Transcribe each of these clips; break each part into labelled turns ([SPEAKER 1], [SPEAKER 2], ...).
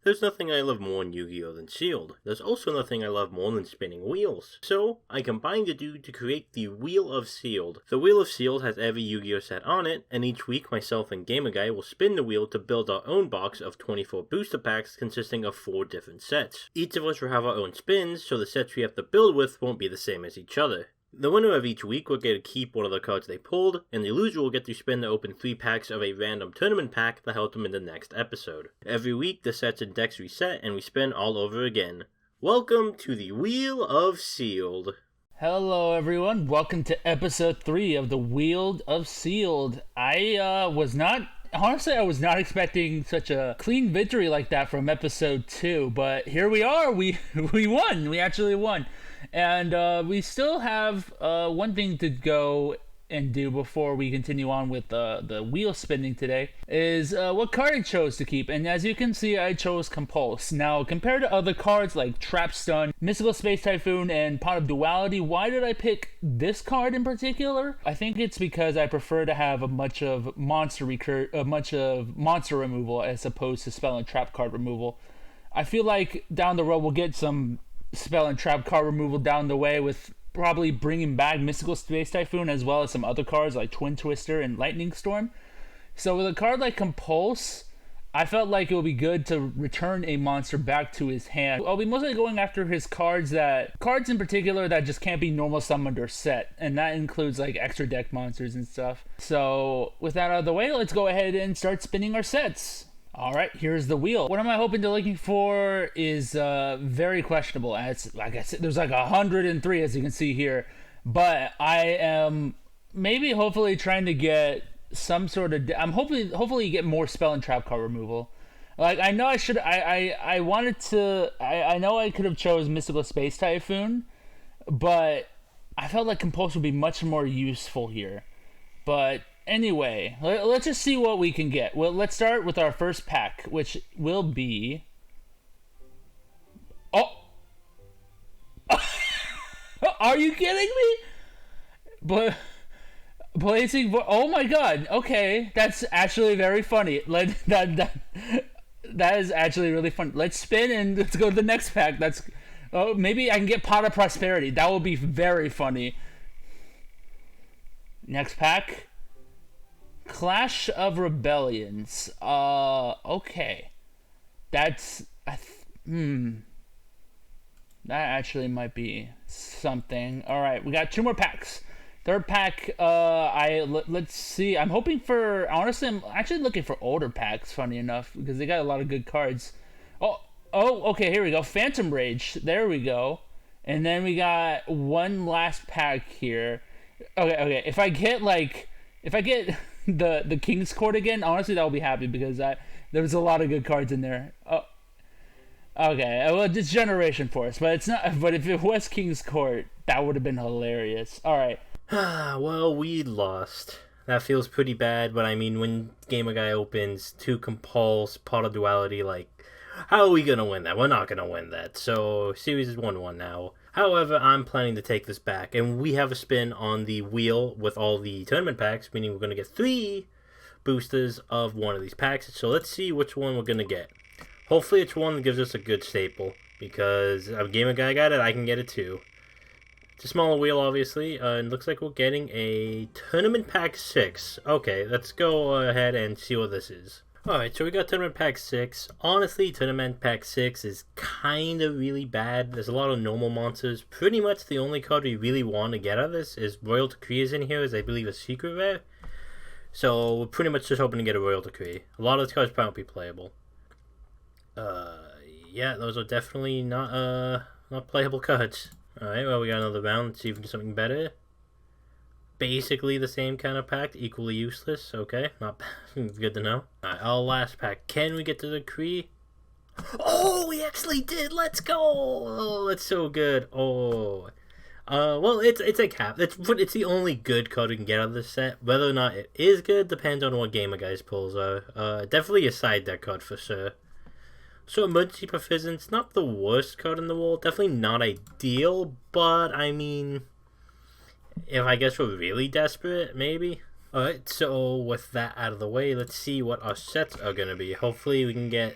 [SPEAKER 1] There's nothing I love more in Yu-Gi-Oh! Than Sealed. There's also nothing I love more than spinning wheels. So, I combined the two to create the Wheel of Sealed. The Wheel of Sealed has every Yu-Gi-Oh! Set on it, and each week myself and GamerGuy will spin the wheel to build our own box of 24 booster packs consisting of 4 different sets. Each of us will have our own spins, so the sets we have to build with won't be the same as each other. The winner of each week will get to keep one of the cards they pulled, and the loser will get to spin to open 3 packs of a random tournament pack that helped them in the next episode. Every week, the sets and decks reset, and we spin all over again. Welcome to the Wheel of Sealed.
[SPEAKER 2] Hello everyone, welcome to episode 3 of the Wheel of Sealed. I was not expecting such a clean victory like that from episode 2, but here we are, we won, we actually won. And we still have one thing to go and do before we continue on with the wheel spinning today, is what card I chose to keep. And as you can see, I chose Compulse. Now, compared to other cards like Trap Stun, Mystical Space Typhoon, and Pot of Duality, why did I pick this card in particular? I think it's because I prefer to have a much of monster removal as opposed to spell and trap card removal. I feel like down the road we'll get some spell and trap card removal down the way, with probably bringing back Mystical Space Typhoon as well as some other cards like Twin Twister and Lightning Storm. So with a card like Compulse, I felt like it would be good to return a monster back to his hand. I'll be mostly going after his cards in particular that just can't be normal summoned or set, and that includes like extra deck monsters and stuff. So with that out of the way, let's go ahead and start spinning our sets. Alright, here's the wheel. What am I looking for is very questionable. As like I said, there's like 103 as you can see here. But I am hopefully trying to get some sort of... hopefully get more spell and trap card removal. Like, I know I should... I wanted to... I know I could have chose Mystical Space Typhoon, but I felt like Compulse would be much more useful here. But... anyway, let's just see what we can get. Well, let's start with our first pack, which will be... Oh! Are you kidding me? But placing... Oh my god, okay. That's actually very funny. That is actually really fun. Let's spin and let's go to the next pack. Oh, maybe I can get Pot of Prosperity. That will be very funny. Next pack... Clash of Rebellions. Okay. That actually might be something. Alright, we got 2 more packs. Third pack, let's see. Honestly, I'm actually looking for older packs, funny enough, because they got a lot of good cards. Oh, okay, here we go. Phantom Rage. There we go. And then we got one last pack here. Okay. If I get the King's Court again, honestly, that will be happy, because there was a lot of good cards in there. Oh, okay, well, it's Generation Force, but it's not. But if it was King's Court, that would have been hilarious. All right.
[SPEAKER 1] Well, we lost. That feels pretty bad, but I mean, when GamerGuy opens 2 Compulse, Pot of Duality, like, how are we gonna win that? We're not gonna win that. So, series is 1-1 now. However, I'm planning to take this back, and we have a spin on the wheel with all the tournament packs, meaning we're going to get 3 boosters of one of these packs. So let's see which one we're going to get. Hopefully it's one that gives us a good staple, because if GamerGuy got it, I can get it too. It's a smaller wheel, obviously, and looks like we're getting a Tournament Pack 6. Okay, let's go ahead and see what this is. Alright, so we got Tournament Pack 6. Honestly, Tournament Pack 6 is kind of really bad. There's a lot of normal monsters. Pretty much the only card we really want to get out of this is Royal Decree is in here, as I believe a secret rare. So we're pretty much just hoping to get a Royal Decree. A lot of those cards probably won't be playable. Yeah, those are definitely not playable cards. Alright, well, we got another round. Let's see if we can do something better. Basically the same kind of pack, equally useless. Okay, not bad. Good to know. Alright, our last pack. Can we get to the Decree? Oh, we actually did! Let's go! Oh, that's so good. Oh. Well, it's a cap. It's the only good card we can get out of this set. Whether or not it is good depends on what GamerGuy's pulls are. Definitely a side deck card for sure. So Emergency Proficient's not the worst card in the world. Definitely not ideal, but I mean, if I guess we're really desperate, maybe. Alright, so with that out of the way, let's see what our sets are going to be. Hopefully we can get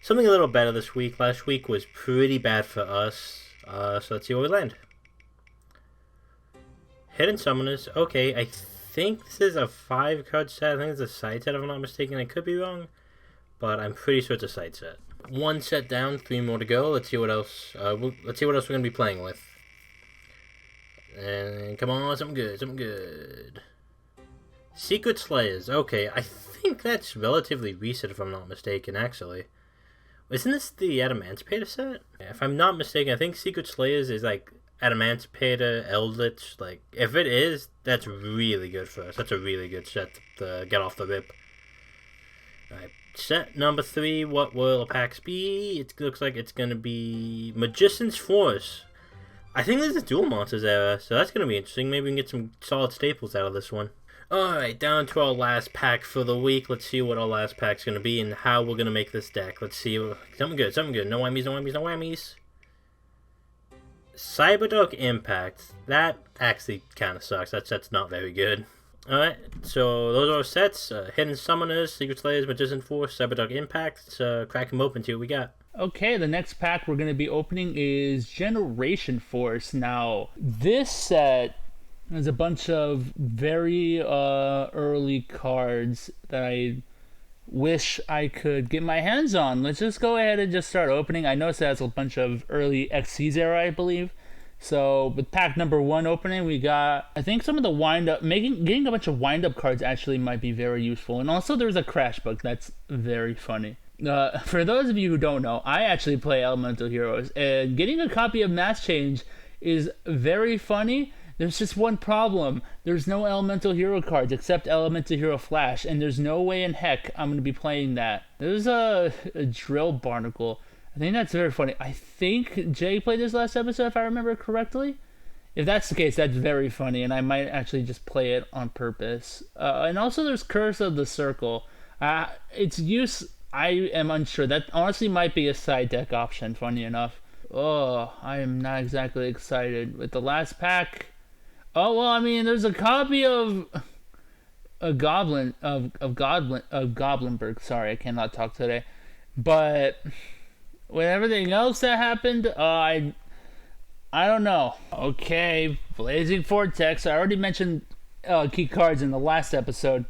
[SPEAKER 1] something a little better this week. Last week was pretty bad for us. So let's see where we land. Hidden Summoners. Okay, I think this is a 5-card set. I think it's a side set if I'm not mistaken. I could be wrong, but I'm pretty sure it's a side set. 1 set down, 3 more to go. Let's see what else. Let's see what else we're gonna be playing with. And come on, something good. Secret Slayers. Okay, I think that's relatively recent if I'm not mistaken. Actually, isn't this the Adamantipator set? If I'm not mistaken, I think Secret Slayers is like Adamantipator, Eldritch. Like, if it is, that's really good for us. That's a really good set to get off the rip. Alright, set number 3. What will packs be? It looks like it's gonna be Magician's Force. I think there's a dual monsters era, so that's gonna be interesting. Maybe we can get some solid staples out of this one. Alright, down to our last pack for the week. Let's see what our last pack's gonna be and how we're gonna make this deck. Let's see. Something good. No whammies. Cyberdark Impact. That actually kind of sucks. That set's not very good. Alright, so those are our sets. Hidden Summoners, Secret Slayers, Magician Force, Cyberdark Impact. Let's crack them open, see what we got.
[SPEAKER 2] Okay, the next pack we're going to be opening is Generation Force. Now, this set has a bunch of very early cards that I wish I could get my hands on. Let's just go ahead and just start opening. I noticed it has a bunch of early XCs era, I believe. So with pack number 1 opening, we got, I think some of the getting a bunch of wind-up cards actually might be very useful. And also there's a crash book that's very funny. For those of you who don't know, I actually play Elemental Heroes, and getting a copy of Mass Change is very funny. There's just one problem. There's no Elemental Hero cards except Elemental Hero Flash, and there's no way in heck I'm going to be playing that. There's a Drill Barnacle. I think that's very funny. I think Jay played this last episode, if I remember correctly. If that's the case, that's very funny, and I might actually just play it on purpose. And also there's Curse of the Circle. Its use, I am unsure. That honestly might be a side deck option, funny enough. Oh, I am not exactly excited. With the last pack... Oh, well, I mean, there's a copy of... Goblinberg. Sorry, I cannot talk today. But... with everything else that happened, I don't know. Okay, Blazing Vortex. I already mentioned key cards in the last episode.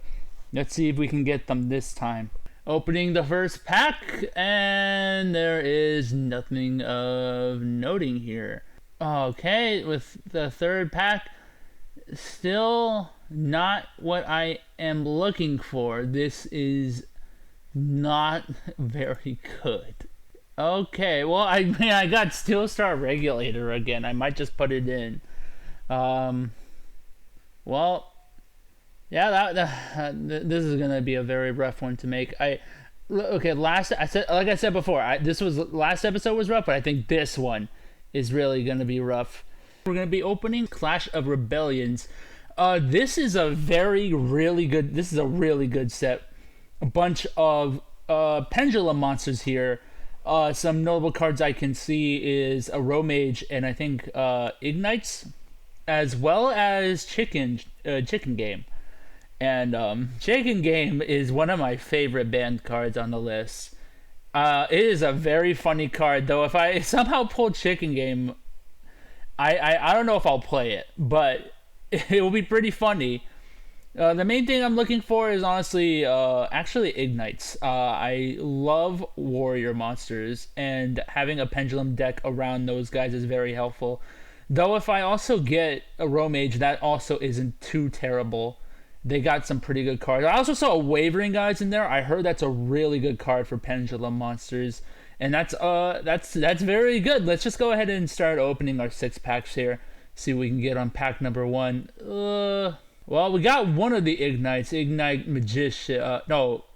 [SPEAKER 2] Let's see if we can get them this time. Opening the first pack, and there is nothing of noting here. Okay, with the third pack, still not what I am looking for. This is not very good. Okay, well, I mean, I got Steel Star Regulator again. I might just put it in. Well, yeah, this is gonna be a very rough one to make. Like I said before, last episode was rough, but I think this one is really gonna be rough. We're gonna be opening Clash of Rebellions. This is a really good set. A bunch of pendulum monsters here. Some notable cards I can see is a Romage and I think Ignites, as well as Chicken Game. And Chicken Game is one of my favorite banned cards on the list. It is a very funny card, though. If I somehow pull Chicken Game, I don't know if I'll play it, but it will be pretty funny. The main thing I'm looking for is honestly, actually Ignites. I love warrior monsters, and having a pendulum deck around those guys is very helpful. Though if I also get a Romage, that also isn't too terrible. They got some pretty good cards. I also saw a Wavering Guys in there. I heard that's a really good card for pendulum monsters, and that's very good. Let's just go ahead and start opening our 6 packs here. See what we can get on pack number 1. Well, we got one of the Ignites. Ignite Magician.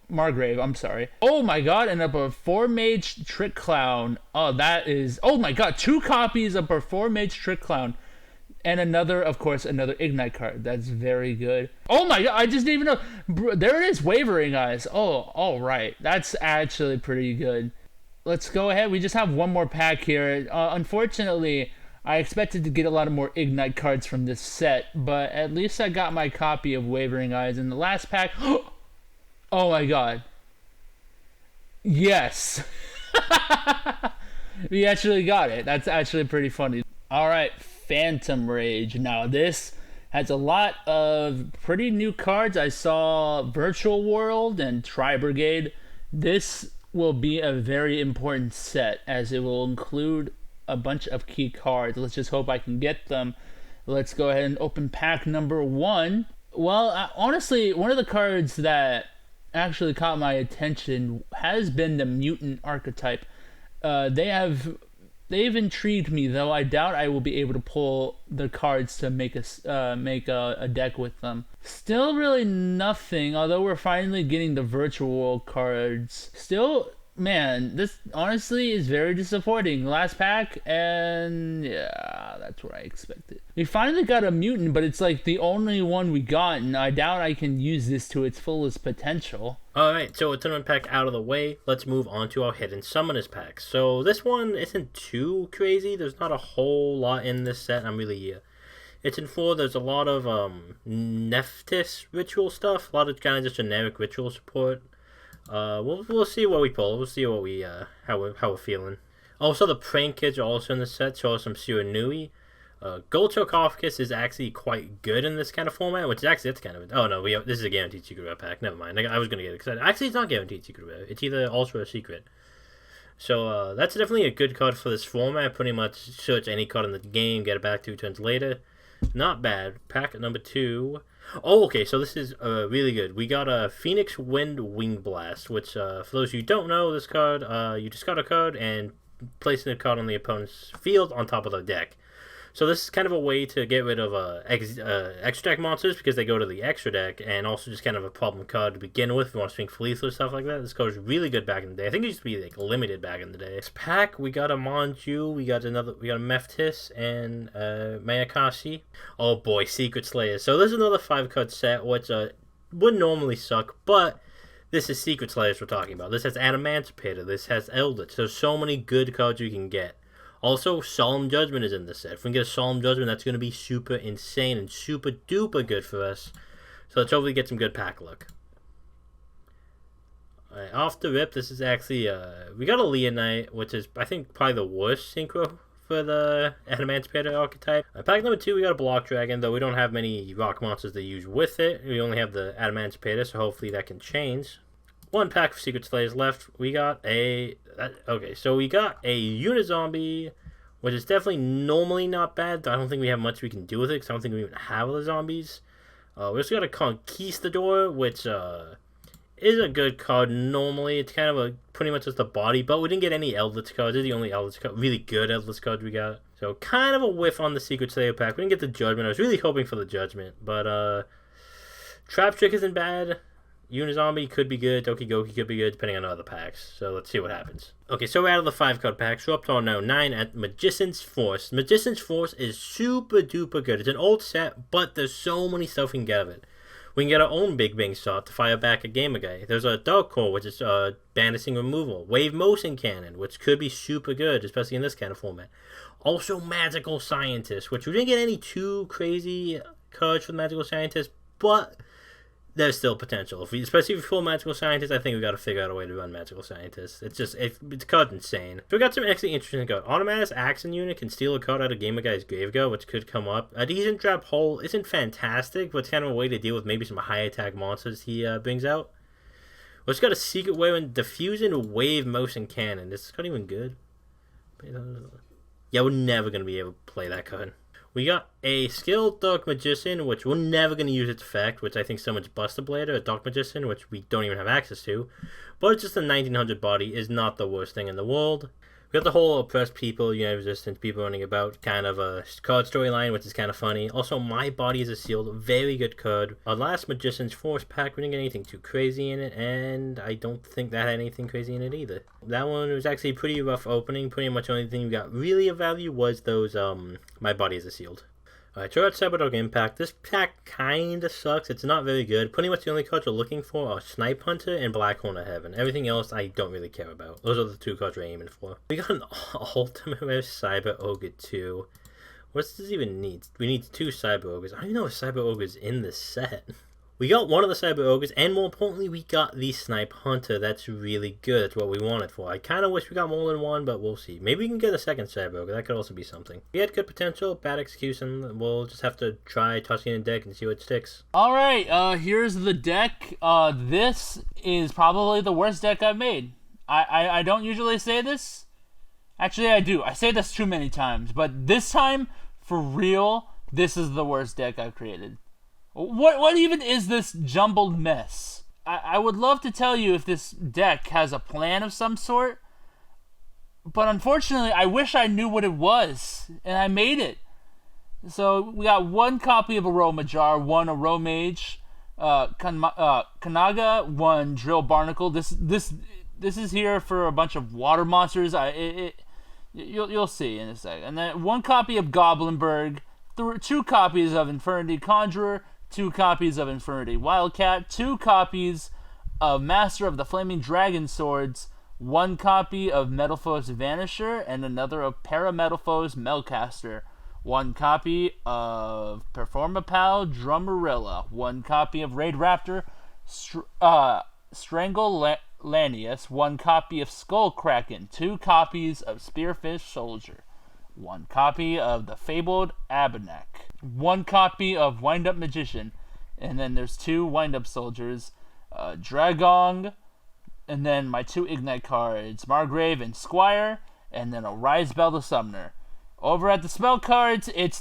[SPEAKER 2] Margrave, I'm sorry. Oh my god, and a Perform Mage Trick Clown. Oh, that is... Oh my god, 2 copies of Perform Mage Trick Clown. And another Ignite card. That's very good. Oh my god, I just didn't even know. There it is, Wavering Guys. Oh, alright. That's actually pretty good. Let's go ahead. We just have one more pack here. Unfortunately... I expected to get a lot of more Ignite cards from this set, but at least I got my copy of Wavering Eyes in the last pack. Oh my god. Yes. We actually got it. That's actually pretty funny. All right, Phantom Rage. Now this has a lot of pretty new cards. I saw Virtual World and Tri Brigade. This will be a very important set as it will include a bunch of key cards. Let's just hope I can get them. Let's go ahead and open pack number 1. Well, honestly, one of the cards that actually caught my attention has been the mutant archetype. They've intrigued me, though I doubt I will be able to pull the cards to make a deck with them. Still really nothing, although we're finally getting the virtual world cards. Still, man, this honestly is very disappointing. Last pack, and yeah, that's what I expected. We finally got a mutant, but it's like the only one we got, and I doubt I can use this to its fullest potential.
[SPEAKER 1] Alright, so a tournament pack out of the way, let's move on to our hidden summoners pack. So this one isn't too crazy, there's not a whole lot in this set, it's in 4, there's a lot of Nephthys ritual stuff, a lot of kind of just generic ritual support. We'll see what we pull. We'll see what we how we're feeling. Also, the prank kids are also in the set. So some Suranui. Gold Sarcophagus is actually quite good in this kind of format, which is actually it's kind of oh no, this is a guaranteed secret rare pack. Never mind. I was gonna get it excited. Actually, it's not guaranteed secret rare. It's either ultra or secret. So that's definitely a good card for this format. Pretty much search any card in the game, get it back 2 turns later. Not bad. Pack number 2. Oh, okay, so this is really good. We got a Phoenix Wind Wing Blast, which, for those who don't know, this card, you discard a card and place the card on the opponent's field on top of the deck. So this is kind of a way to get rid of extra deck monsters because they go to the extra deck, and also just kind of a problem card to begin with if you want to swing Fleece or stuff like that. This card is really good back in the day. I think it used to be like limited back in the day. This pack, we got a Manju, we got a Mephthys, and Mayakashi. Oh boy, Secret Slayer. So this is another 5-card set, which would normally suck, but this is Secret Slayers we're talking about. This has Adamancipator, this has Eldritch. There's so many good cards you can get. Also, Solemn Judgment is in this set. If we can get a Solemn Judgment, that's going to be super insane and super duper good for us. So let's hopefully get some good pack luck. Alright, off the rip, this is actually, we got a Leonite, which is, I think, probably the worst synchro for the Adamancipator archetype. Pack number 2, we got a Block Dragon, though we don't have many rock monsters to use with it. We only have the Adamancipator, so hopefully that can change. 1 pack of Secret Slayers left. We got a Unizombie, which is definitely normally not bad. I don't think we have much we can do with it because I don't think we even have the zombies. We also got a Conquistador, which is a good card normally. It's kind of pretty much just a body, but we didn't get any Eldritch cards. This is the only Eldritch card, really good Eldritch card we got. So kind of a whiff on the Secret Slayer pack. We didn't get the Judgment. I was really hoping for the Judgment, but Trap Trick isn't bad. Unizombie could be good, Dokigoki could be good, depending on other packs. So let's see what happens. Okay, so we're out of the 5-card packs. We're up to our now 9 at Magician's Force. Magician's Force is super duper good. It's an old set, but there's so many stuff we can get of it. We can get our own Big Bang Shot to fire back a GamerGuy. There's a Dark Core, which is Banishing Removal. Wave Motion Cannon, which could be super good, especially in this kind of format. Also Magical Scientist, which we didn't get any too crazy cards for the Magical Scientist, but there's still potential. Especially if we pull Magical Scientist, I think we got to figure out a way to run Magical Scientist. It's card insane. So we got some actually interesting cards. Automatic Action Unit can steal a card out of GamerGuy's Graveyard, which could come up. A Decent Trap Hole isn't fantastic, but it's kind of a way to deal with maybe some high attack monsters he brings out. We also got a Secret Weapon, Diffusion Wave Motion Cannon. This is not even good. Yeah, we're never going to be able to play that card. We got a Skilled Dark Magician, which we're never going to use its effect, which I think someone's Buster Blader, a Dark Magician, which we don't even have access to. But it's just a 1900 body, is not the worst thing in the world. We got the whole Oppressed People, United Resistance, people running about, kind of a card storyline, which is kind of funny. Also, My Body is a Sealed, very good card. Our last Magician's Force pack, we didn't get anything too crazy in it, and I don't think that had anything crazy in it either. That one was actually a pretty rough opening. Pretty much the only thing we got really of value was those, My Body is a Sealed. Alright, so that's Cyberdog Impact. This pack kinda sucks. It's not very good. Pretty much the only cards we're looking for are Snipe Hunter and Black Horn of Heaven. Everything else I don't really care about. Those are the 2 cards we're aiming for. We got an Ultimate Rare Cyber Ogre 2. What does this even need? We need 2 Cyber Ogres. I don't even know if Cyber Ogre is in this set. We got one of the Cyber Ogres, and more importantly, we got the Snipe Hunter. That's really good. That's what we wanted for. I kind of wish we got more than one, but we'll see. Maybe we can get a second Cyber Ogre. That could also be something. We had good potential, bad execution. We'll just have to try tossing in a deck and see what sticks.
[SPEAKER 2] Alright, here's the deck. This is probably the worst deck I've made. I don't usually say this. Actually, I do. I say this too many times. But this time, for real, this is the worst deck I've created. What even is this jumbled mess? I would love to tell you if this deck has a plan of some sort, but unfortunately, I wish I knew what it was, and I made it. So we got one copy of Aroma Jar, one Aroma Mage, Kanaga, one Drill Barnacle. This is here for a bunch of water monsters. You'll see in a second. And then one copy of Goblinberg, two copies of Infernity Conjurer, 2 copies of Infernity Wildcat, 2 copies of Master of the Flaming Dragon Swords, 1 copy of Metalfoes Vanisher, and another of Parametalfoes Melcaster, 1 copy of Performapal Drummerilla, 1 copy of Raid Raptor Strangle Lanius, 1 copy of Skull Kraken, 2 copies of Spearfish Soldier, 1 copy of the Fabled Abenak, 1 copy of Wind Up Magician, and then there's 2 Wind Up Soldiers, Dragong, and then my 2 Ignite cards, Margrave and Squire, and then a Rise Bell the Summoner. Over at the spell cards, it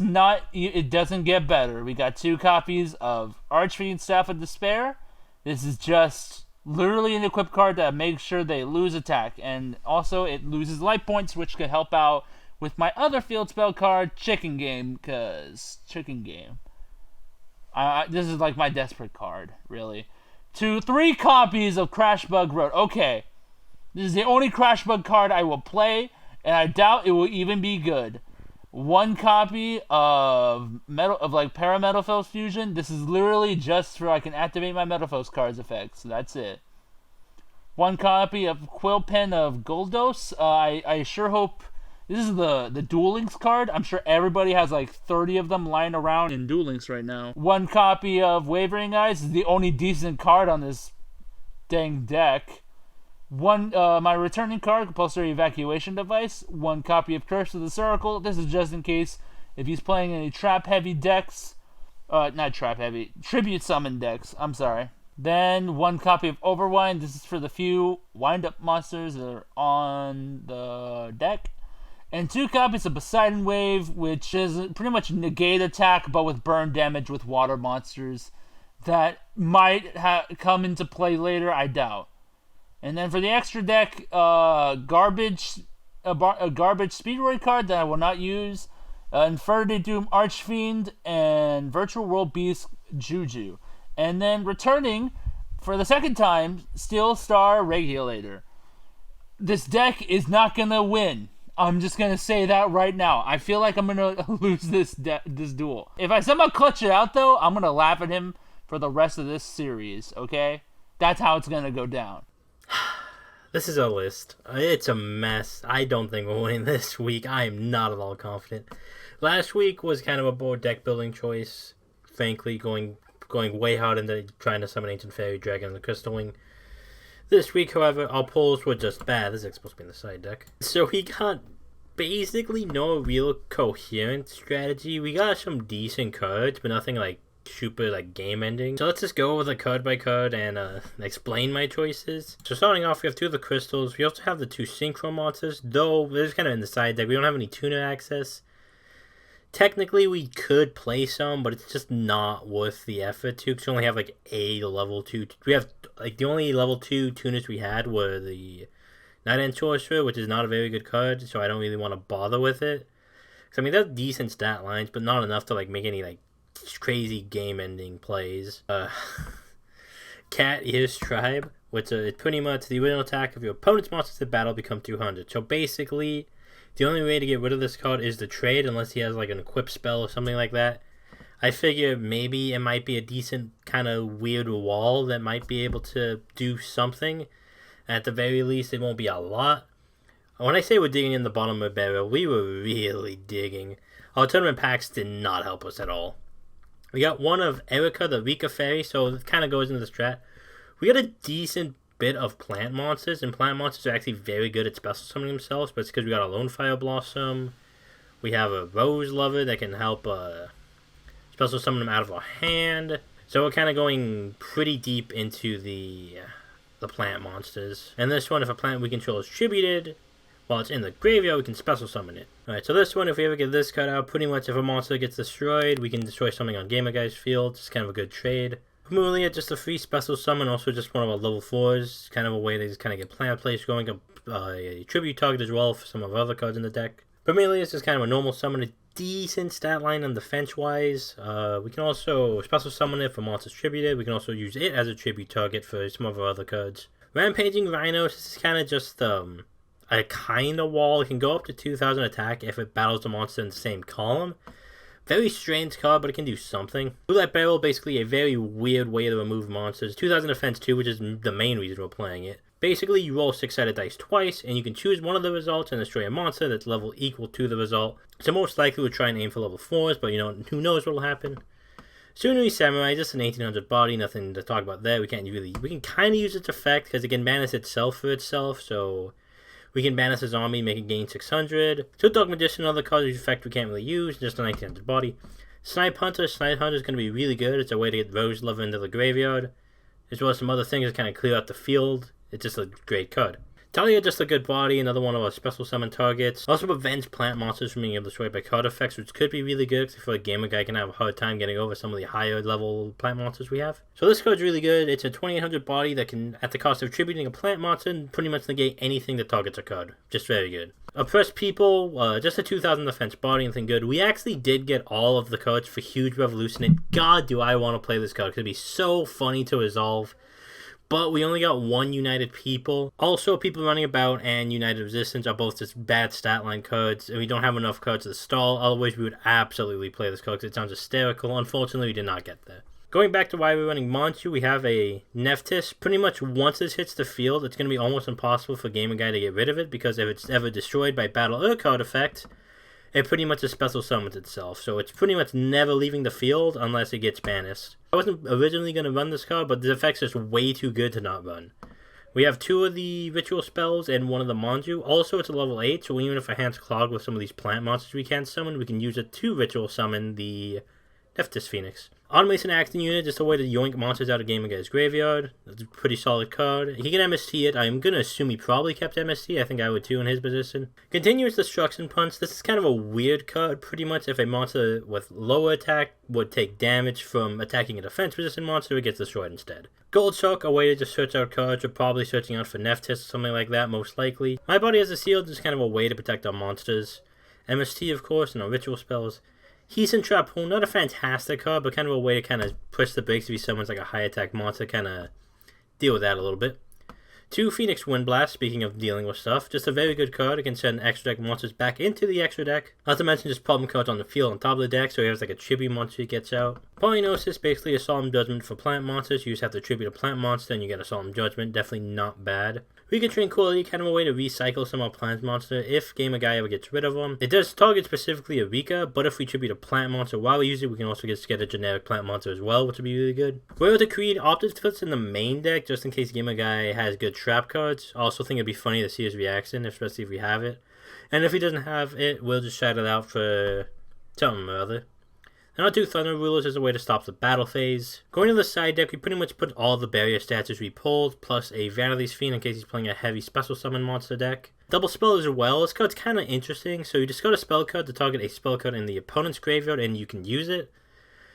[SPEAKER 2] doesn't get better. We got 2 copies of Archfiend Staff of Despair. This is just literally an equip card that makes sure they lose attack, and also it loses life points, which could help out with my other field spell card, Chicken Game, because Chicken Game. This is like my desperate card, really. 3 copies of Crashbug Road. Okay, this is the only Crashbug card I will play, and I doubt it will even be good. 1 copy of Parametalfoes Fusion. This is literally just so I can activate my Metalfoes cards effects. That's it. 1 copy of Quill Pen of Goldos. I sure hope. This is the Duel Links card. I'm sure everybody has like 30 of them lying around in Duel Links right now. 1 copy of Wavering Eyes. This is the only decent card on this dang deck. My returning card, Compulsory Evacuation Device. 1 copy of Curse of the Circle. This is just in case if he's playing any trap-heavy decks. Not trap-heavy. Tribute Summon decks. I'm sorry. Then 1 copy of Overwind. This is for the few wind-up monsters that are on the deck. And 2 copies of Poseidon Wave, which is pretty much negate attack, but with burn damage with water monsters. That might come into play later, I doubt. And then for the extra deck, a garbage Speedroid card that I will not use, Infernity Doom Archfiend, and Virtual World Beast Juju. And then returning, for the second time, Steel Star Regulator. This deck is not going to win. I'm just going to say that right now. I feel like I'm going to lose this duel. If I somehow clutch it out, though, I'm going to laugh at him for the rest of this series, okay? That's how it's going to go down.
[SPEAKER 1] This is a list. It's a mess. I don't think we'll win this week. I am not at all confident. Last week was kind of a bold deck building choice. Frankly, going way hard into trying to summon Ancient Fairy Dragon and the Crystal Wing. This week, however, our pulls were just bad. This is supposed to be in the side deck. So we got basically no real coherent strategy. We got some decent cards, but nothing like super like game ending. So let's just go with a card by card and explain my choices. So starting off, we have 2 of the crystals. We also have the 2 synchro monsters, though they're just kind of in the side deck. We don't have any tuner access. Technically, we could play some, but it's just not worth the effort to, because we only have like a level 2. We have like the only level 2 tuners we had were the Night End Sorcerer, which is not a very good card, so I don't really want to bother with it. So, I mean, that's decent stat lines, but not enough to like make any like crazy game-ending plays. Cat Ears Tribe, which it pretty much the original attack of your opponent's monsters in battle become 200. So basically, the only way to get rid of this card is to trade, unless he has like an equip spell or something like that. I figure maybe it might be a decent kind of weird wall that might be able to do something. At the very least, it won't be a lot. When I say we're digging in the bottom of the barrel, we were really digging. Our tournament packs did not help us at all. We got one of Erica, the Rika Fairy, so it kind of goes into the strat. We got a decent bit of plant monsters, and plant monsters are actually very good at special summoning themselves, but it's because we got a Lone Fire Blossom. We have a Rose Lover that can help special summon them out of our hand. So we're kind of going pretty deep into the plant monsters. And this one, if a plant we control is tributed, while it's in the graveyard, we can special summon it. Alright, so this one, if we ever get this cut out, pretty much if a monster gets destroyed, we can destroy something on GamerGuy's field. It's kind of a good trade. Mulia, just a free special summon, also just one of our level 4s. Kind of a way to just kind of get plant place going, a tribute target as well for some of our other cards in the deck. Bromelius is just kind of a normal summon, a decent stat line on defense-wise. We can also special summon it for monsters tributed. We can also use it as a tribute target for some of our other cards. Rampaging Rhinos is kind of just a kind of wall. It can go up to 2,000 attack if it battles the monster in the same column. Very strange card, but it can do something. Roulette Barrel, basically a very weird way to remove monsters. 2,000 defense too, which is the main reason we're playing it. Basically, you roll 6-sided dice twice, and you can choose one of the results and destroy a monster that's level equal to the result. So most likely we'll try and aim for level 4s, but who knows what will happen. Tsunui Samurai, just an 1800 body, nothing to talk about there. We can kind of use its effect, because it can banish itself for itself, so we can banish a zombie, make it gain 600. So Dog Magician, another card whose effect we can't really use, just a 1900 body. Snipe Hunter is going to be really good. It's a way to get Rose Lover into the graveyard, as well as some other things that kind of clear out the field. It's just a great card. Talia, just a good body, another one of our special summon targets. Also prevents plant monsters from being able to destroy by card effects, which could be really good because I feel like GamerGuy can have a hard time getting over some of the higher level plant monsters we have. So this card's really good. It's a 2800 body that can, at the cost of tributing a plant monster, pretty much negate anything that targets a card. Just very good. Oppressed People, just a 2000 defense body, nothing good. We actually did get all of the cards for Huge Revolution, and God, do I want to play this card because it'd be so funny to resolve. But we only got one United People. Also, People Running About and United Resistance are both just bad stat line cards, and we don't have enough cards to stall. Otherwise, we would absolutely play this card because it sounds hysterical. Unfortunately, we did not get there. Going back to why we're running Manchu, we have a Nephthys. Pretty much once this hits the field, it's going to be almost impossible for GamerGuy to get rid of it, because if it's ever destroyed by battle or card effect, it pretty much just special summons itself. So it's pretty much never leaving the field unless it gets banished. I wasn't originally going to run this card, but the effect's just way too good to not run. We have 2 of the ritual spells and 1 of the Manju. Also, it's a level 8, so even if our hand's clogged with some of these plant monsters we can't summon, we can use it to ritual summon the Nephthys Phoenix. Automation Action Unit, just a way to yoink monsters out of GamerGuy's graveyard. That's a pretty solid card. He can MST it. I'm going to assume he probably kept MST. I think I would too in his position. Continuous Destruction Punch. This is kind of a weird card. Pretty much if a monster with lower attack would take damage from attacking a defense resistant monster, it gets destroyed instead. Gold Shark, a way to just search out cards. We're probably searching out for Nephthys or something like that, most likely. My Body as a Shield is kind of a way to protect our monsters. MST, of course, and our ritual spells. He's in Trappoon, not a fantastic card, but kind of a way to kind of push the brakes if he summons like a high attack monster, kind of deal with that a little bit. 2 Phoenix Windblast, speaking of dealing with stuff, just a very good card. It can send extra deck monsters back into the extra deck. Not to mention just problem cards on the field on top of the deck, so he has like a tribute monster he gets out. Polynosis, basically a Solemn Judgment for plant monsters. You just have to tribute a plant monster and you get a Solemn Judgment. Definitely not bad. Weakened Tranquility, kind of a way to recycle some of our plant monster if GamerGuy ever gets rid of them. It does target specifically a Rika, but if we tribute a plant monster while we use it, we can also just get a generic plant monster as well, which would be really good. Royal Decree opted fits in the main deck just in case GamerGuy has good trap cards. I also think it'd be funny to see his reaction, especially if we have it. And if he doesn't have it, we'll just shout it out for something or other. And our 2 Thunder Rulers is a way to stop the battle phase. Going to the side deck, we pretty much put all the barrier stats as we pulled, plus a Vanity's Fiend in case he's playing a heavy special summon monster deck. Double Spell as well. This card's kind of interesting. So you just got a spell card to target a spell card in the opponent's graveyard and you can use it.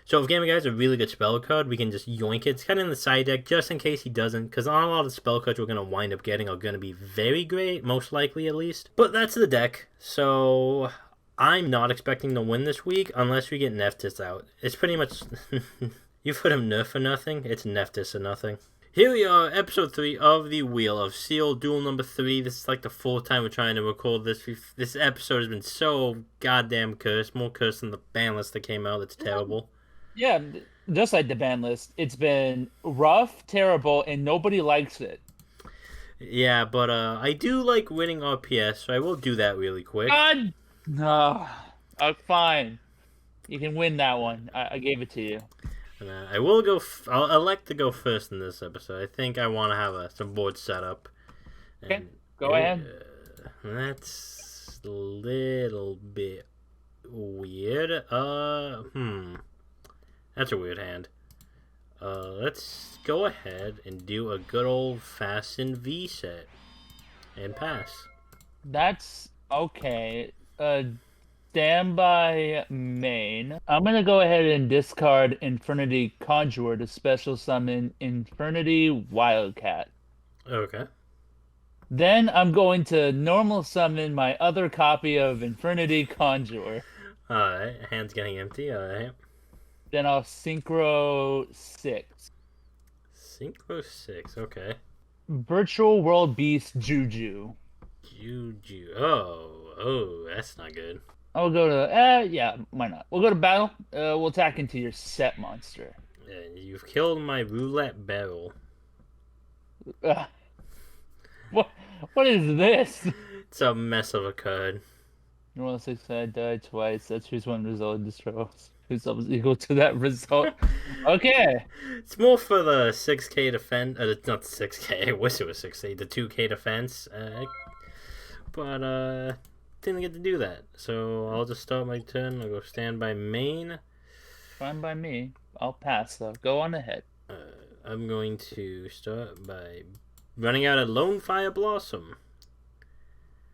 [SPEAKER 1] So if GamerGuy has a really good spell card, we can just yoink it. It's kind of in the side deck just in case he doesn't, because not a lot of the spell cards we're going to wind up getting are going to be very great, most likely at least. But that's the deck, so I'm not expecting to win this week unless we get Nephthys out. It's pretty much, you've heard him nerf for nothing, it's Nephthys or nothing. Here we are, episode 3 of the Wheel of Steel, duel number 3. This is like the 4th time we're trying to record this. This episode has been so goddamn cursed, more cursed than the ban list that came out. It's terrible.
[SPEAKER 2] Yeah, just like the ban list. It's been rough, terrible, and nobody likes it.
[SPEAKER 1] Yeah, but I do like winning RPS, so I will do that really quick.
[SPEAKER 2] God! No. Fine. You can win that one. I gave it to you.
[SPEAKER 1] And, I will go. I'll elect to go first in this episode. I think I want to have some board set up.
[SPEAKER 2] Okay, go ahead.
[SPEAKER 1] That's a little bit weird. That's a weird hand. Let's go ahead and do a good old fashioned V set and pass.
[SPEAKER 2] That's okay. Standby main. I'm gonna go ahead and discard Infernity Conjurer to special summon Infernity Wildcat.
[SPEAKER 1] Okay.
[SPEAKER 2] Then I'm going to normal summon my other copy of Infernity Conjurer.
[SPEAKER 1] Alright, hand's getting empty, alright.
[SPEAKER 2] Then I'll Synchro 6.
[SPEAKER 1] Synchro 6, okay.
[SPEAKER 2] Virtual World Beast Juju.
[SPEAKER 1] Juju. Oh, that's not good.
[SPEAKER 2] I'll go to, yeah, why not? We'll go to battle. We'll attack into your set monster.
[SPEAKER 1] You've killed my roulette barrel.
[SPEAKER 2] What is this?
[SPEAKER 1] It's a mess of a card.
[SPEAKER 2] Roll 6, I died twice. I choose one result destroys. Whose sub is equal to that result. Okay.
[SPEAKER 1] It's more for the 6k defense. Not 6k. I wish it was 6k. The 2k defense. But didn't get to do that. So I'll just start my turn. I'll go standby main.
[SPEAKER 2] Fine by me. I'll pass though. Go on ahead.
[SPEAKER 1] I'm going to start by running out a Lone Fire Blossom.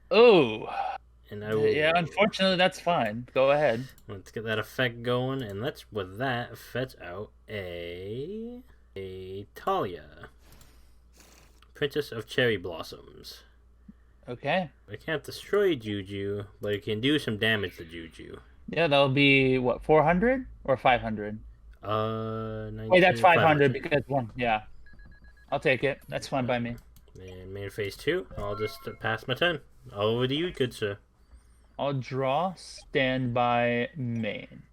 [SPEAKER 2] Oh.
[SPEAKER 1] And I will,
[SPEAKER 2] yeah, unfortunately, that's fine. Go ahead.
[SPEAKER 1] Let's get that effect going, and let's with that fetch out a Talia, Princess of Cherry Blossoms.
[SPEAKER 2] Okay.
[SPEAKER 1] I can't destroy Juju, but it can do some damage to Juju.
[SPEAKER 2] Yeah, that'll be what, 400 or 500?
[SPEAKER 1] 19,
[SPEAKER 2] Wait, that's 500 because one. Yeah, I'll take it. That's fine by me.
[SPEAKER 1] And main phase 2. I'll just pass my turn. Over to you, good sir.
[SPEAKER 2] I'll draw standby main.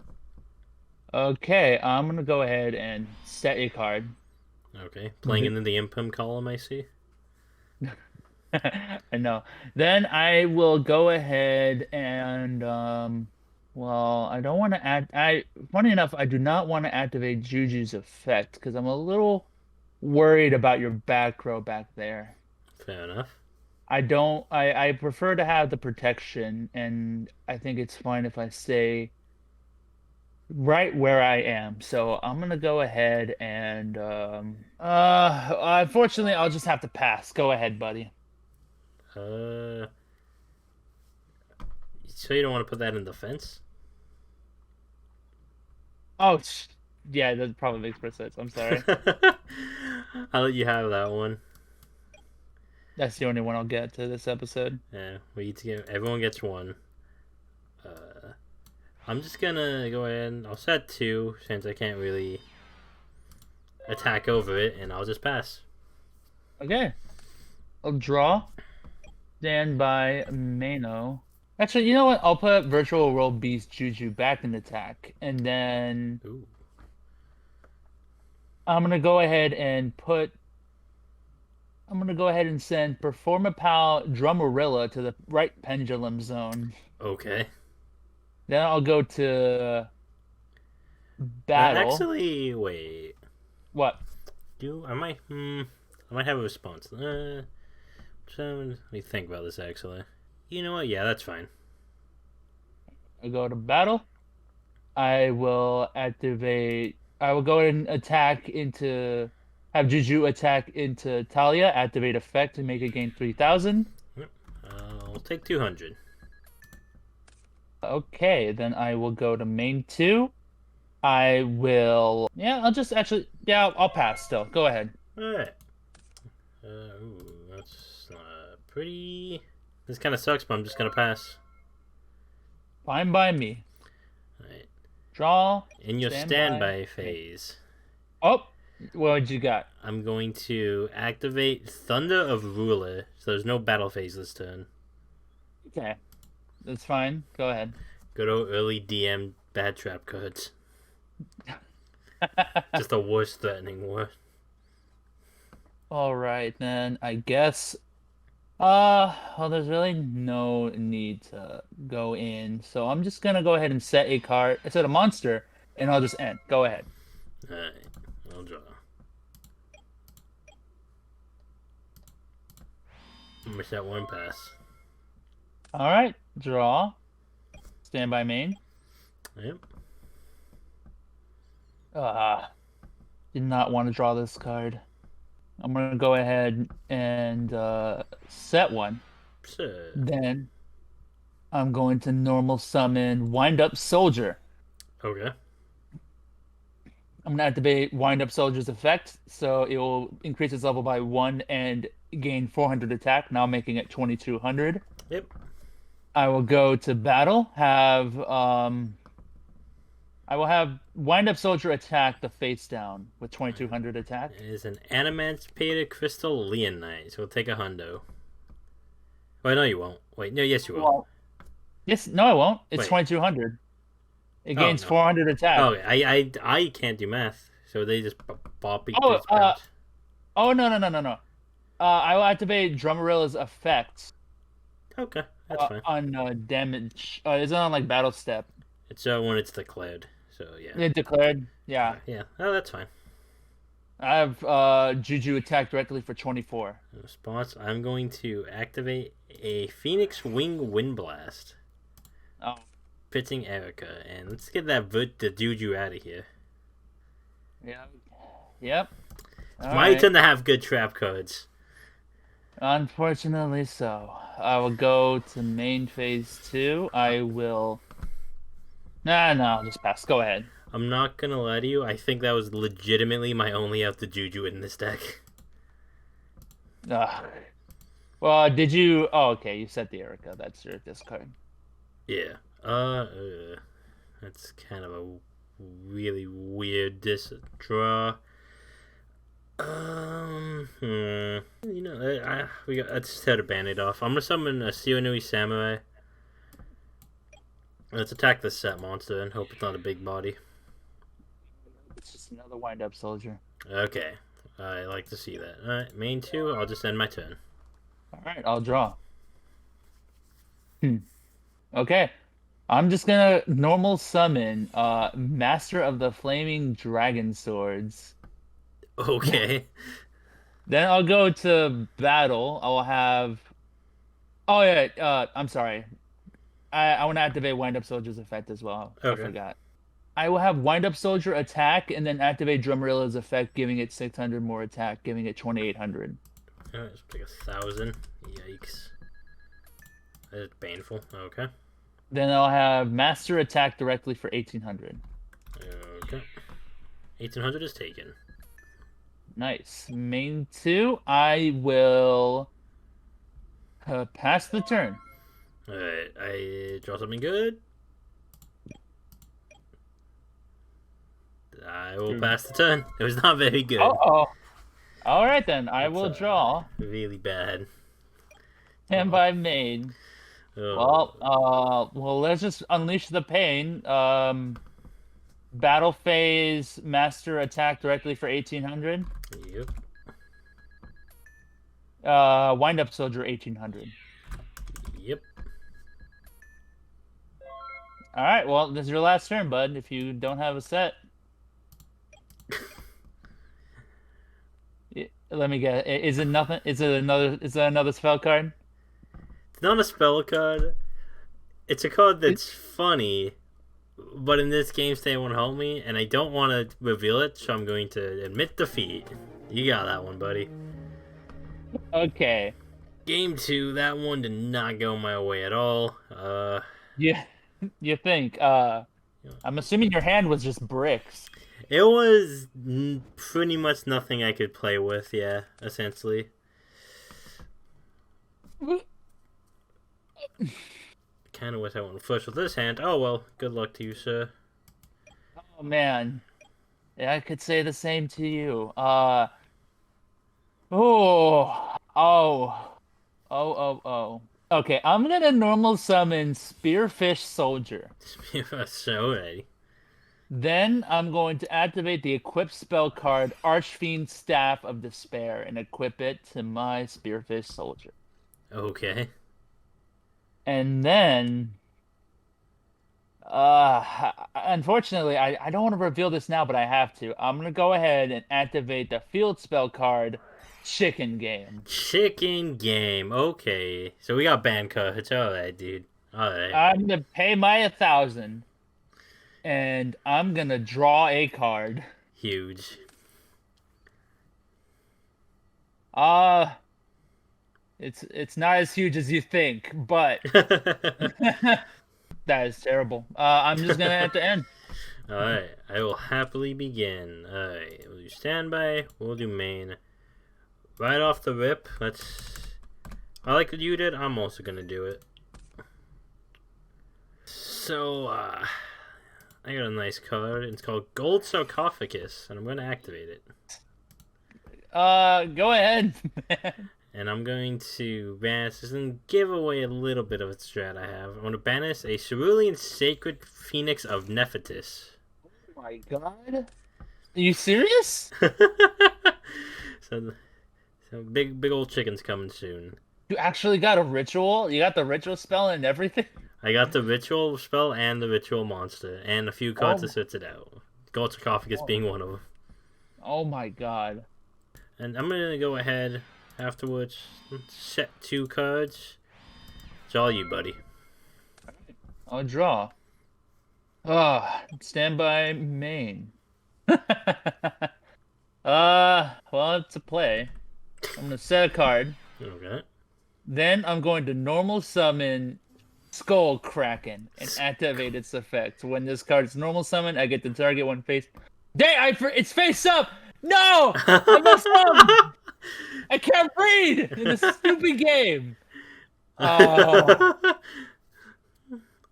[SPEAKER 2] Okay, I'm gonna go ahead and set a card.
[SPEAKER 1] Okay, playing into the Impim column, I see.
[SPEAKER 2] I know. Then I will go ahead and well, I don't want to add. Funny enough, I do not want to activate Juju's effect because I'm a little worried about your back row back there.
[SPEAKER 1] Fair enough.
[SPEAKER 2] I prefer to have the protection, and I think it's fine if I stay right where I am. So I'm gonna go ahead and unfortunately I'll just have to pass. Go ahead, buddy.
[SPEAKER 1] So you don't want to put that in defense?
[SPEAKER 2] Oh, yeah, that probably makes more sense. I'm sorry.
[SPEAKER 1] I'll let you have that one.
[SPEAKER 2] That's the only one I'll get to this episode.
[SPEAKER 1] Yeah, we each get. Everyone gets one. I'm just gonna go ahead and I'll set 2 since I can't really attack over it, and I'll just pass.
[SPEAKER 2] Okay. I'll draw. Stand by Mano. Actually, you know what? I'll put Virtual World Beast Juju back in attack, and then
[SPEAKER 1] Ooh.
[SPEAKER 2] I'm gonna go ahead and send Performapal Drummerilla to the right pendulum zone.
[SPEAKER 1] Okay.
[SPEAKER 2] Then I'll go to battle.
[SPEAKER 1] Actually, wait.
[SPEAKER 2] What?
[SPEAKER 1] I might have a response. So, let me think about this. Actually, you know what? Yeah, that's fine.
[SPEAKER 2] I go to battle. I will activate. I will go ahead and have Juju attack into Talia. Activate effect to make it gain 3,000.
[SPEAKER 1] I'll take 200.
[SPEAKER 2] Okay, then I will go to main 2. I will. Yeah, I'll pass still. Go ahead.
[SPEAKER 1] Alright. That's pretty. This kind of sucks, but I'm just gonna pass.
[SPEAKER 2] Fine by me.
[SPEAKER 1] Alright.
[SPEAKER 2] Draw.
[SPEAKER 1] In your standby phase.
[SPEAKER 2] Oh, what you got?
[SPEAKER 1] I'm going to activate Thunder of Ruler, so there's no battle phase this turn.
[SPEAKER 2] Okay. That's fine. Go ahead.
[SPEAKER 1] Good old early DM bad trap cards. Just the worst threatening word.
[SPEAKER 2] All right, then I guess Well, there's really no need to go in, so I'm just gonna go ahead and set a card, set a monster, and I'll just end. Go ahead.
[SPEAKER 1] Alright, I'll draw. Miss that one pass.
[SPEAKER 2] All right, draw. Stand by main.
[SPEAKER 1] Yep.
[SPEAKER 2] Uh, did not want to draw this card. I'm gonna go ahead and set one.
[SPEAKER 1] So,
[SPEAKER 2] Then I'm going to normal summon Wind Up Soldier.
[SPEAKER 1] okay.
[SPEAKER 2] I'm gonna activate Wind Up Soldier's effect, so it will increase its level by one and gain 400 attack, now making it 2200.
[SPEAKER 1] Yep.
[SPEAKER 2] I will go to battle. I will have Wind Up Soldier attack the face down with 2200 attack.
[SPEAKER 1] It is an emancipated crystal leonite, so we'll take a hundo. Wait, no, you won't. Wait, no, yes, you will.
[SPEAKER 2] Well, yes, no, I won't. It's
[SPEAKER 1] Wait.
[SPEAKER 2] 2200. It
[SPEAKER 1] Oh,
[SPEAKER 2] gains
[SPEAKER 1] no.
[SPEAKER 2] 400 attack.
[SPEAKER 1] Oh, I can't do math, so they just bop each
[SPEAKER 2] Oh,
[SPEAKER 1] bounce.
[SPEAKER 2] oh no, no, no, no, no. I will activate Drummerilla's effect
[SPEAKER 1] Okay, that's fine.
[SPEAKER 2] on damage. Is it on like battle step?
[SPEAKER 1] It's when it's declared, so yeah.
[SPEAKER 2] It declared. Yeah.
[SPEAKER 1] Yeah, oh, that's fine.
[SPEAKER 2] I have Juju attack directly for 24.
[SPEAKER 1] In response, I'm going to activate a Phoenix Wing Wind Blast,
[SPEAKER 2] Oh.
[SPEAKER 1] pitching Erica, and let's get that the Juju out of here.
[SPEAKER 2] Yeah. Yep.
[SPEAKER 1] It's
[SPEAKER 2] All
[SPEAKER 1] my
[SPEAKER 2] right.
[SPEAKER 1] turn to have good trap cards.
[SPEAKER 2] Unfortunately so. I will go to main phase 2. I will. Nah, no, I'll just pass. Go ahead.
[SPEAKER 1] I'm not gonna lie to you, I think that was legitimately my only out the Juju in this deck.
[SPEAKER 2] Ugh. Well, did you? Oh, okay. You set the Erica. That's your discard.
[SPEAKER 1] Yeah. That's kind of a really weird draw. You know, let's set a band-aid off. I'm gonna summon a Sionui Samurai. Let's attack this set monster and hope it's not a big body.
[SPEAKER 2] It's just another wind-up soldier.
[SPEAKER 1] Okay, I like to see that. Alright, main 2, I'll just end my turn.
[SPEAKER 2] All right, I'll draw. Okay. I'm just gonna normal summon Master of the Flaming Dragon Swords.
[SPEAKER 1] Okay.
[SPEAKER 2] Then I'll go to battle. I'll have. Oh yeah. I'm sorry. I want to activate Wind Up Soldier's effect as well. I
[SPEAKER 1] Okay.
[SPEAKER 2] forgot. I will have Wind Up Soldier attack and then activate Drummerilla's effect, giving it 600 more attack, giving it 2800.
[SPEAKER 1] Alright, let's take 1,000. Yikes. That's painful. Okay.
[SPEAKER 2] Then I'll have Master attack directly for 1800.
[SPEAKER 1] Okay. 1,800 is taken.
[SPEAKER 2] Nice. Main 2, I will pass the turn.
[SPEAKER 1] Alright, I draw something good. I will pass the turn. It was not very good.
[SPEAKER 2] Uh-oh. All right then, I
[SPEAKER 1] That's,
[SPEAKER 2] will draw.
[SPEAKER 1] Really bad.
[SPEAKER 2] And by main.
[SPEAKER 1] Oh.
[SPEAKER 2] Well, let's just unleash the pain. Battle phase, master attack directly for 1800.
[SPEAKER 1] Yep.
[SPEAKER 2] Wind up soldier 1800.
[SPEAKER 1] Yep.
[SPEAKER 2] All right, well, this is your last turn, bud. If you don't have a set, let me get. Is it nothing? Is it another? Is that another spell card?
[SPEAKER 1] It's not a spell card. It's a card that's funny, but in this game state won't help me, and I don't want to reveal it, so I'm going to admit defeat. You got that one, buddy.
[SPEAKER 2] Okay.
[SPEAKER 1] Game 2, that one did not go my way at all.
[SPEAKER 2] Yeah. You think? I'm assuming your hand was just bricks.
[SPEAKER 1] It was pretty much nothing I could play with, yeah, essentially. Kind of wish I went first with this hand. Oh well, good luck to you, sir.
[SPEAKER 2] Oh man. Yeah, I could say the same to you. Oh. Okay, I'm gonna normal summon Spearfish Soldier.
[SPEAKER 1] So ready.
[SPEAKER 2] Then I'm going to activate the equip spell card Archfiend Staff of Despair and equip it to my Spearfish Soldier.
[SPEAKER 1] Okay.
[SPEAKER 2] And then, unfortunately, I don't want to reveal this now, but I have to. I'm gonna go ahead and activate the field spell card, Chicken Game.
[SPEAKER 1] Chicken game. Okay. So we got band cards. Alright, dude. Alright.
[SPEAKER 2] I'm gonna pay my 1,000, and I'm gonna draw a card.
[SPEAKER 1] Huge.
[SPEAKER 2] Uh, it's not as huge as you think, but that is terrible. I'm just gonna have to end.
[SPEAKER 1] Alright. I will happily begin. Alright. We'll do standby. We'll do main. Right off the rip, I like what you did. I'm also gonna do it. So, I got a nice card. It's called Gold Sarcophagus, and I'm gonna activate it.
[SPEAKER 2] Go ahead, man.
[SPEAKER 1] And I'm going to banish this and give away a little bit of a strat I have. I'm going to banish a Cerulean Sacred Phoenix of Nephthys.
[SPEAKER 2] Oh my god. Are you serious?
[SPEAKER 1] so big old chicken's coming soon.
[SPEAKER 2] You actually got a ritual? You got the ritual spell and everything?
[SPEAKER 1] I got the ritual spell and the ritual monster, and a few cards to switch it out. Gold Sarcophagus being one of them.
[SPEAKER 2] Oh my god.
[SPEAKER 1] And I'm going to go ahead afterwards, set 2 cards. It's all you, buddy.
[SPEAKER 2] I'll draw. Standby main. Well, it's a play. I'm gonna set a card.
[SPEAKER 1] Okay.
[SPEAKER 2] Then I'm going to normal summon Skull Kraken and activate its effect. When this card's normal summon, I get to target one face. It's face up! No! I messed up! I can't breathe in this stupid game. Oh.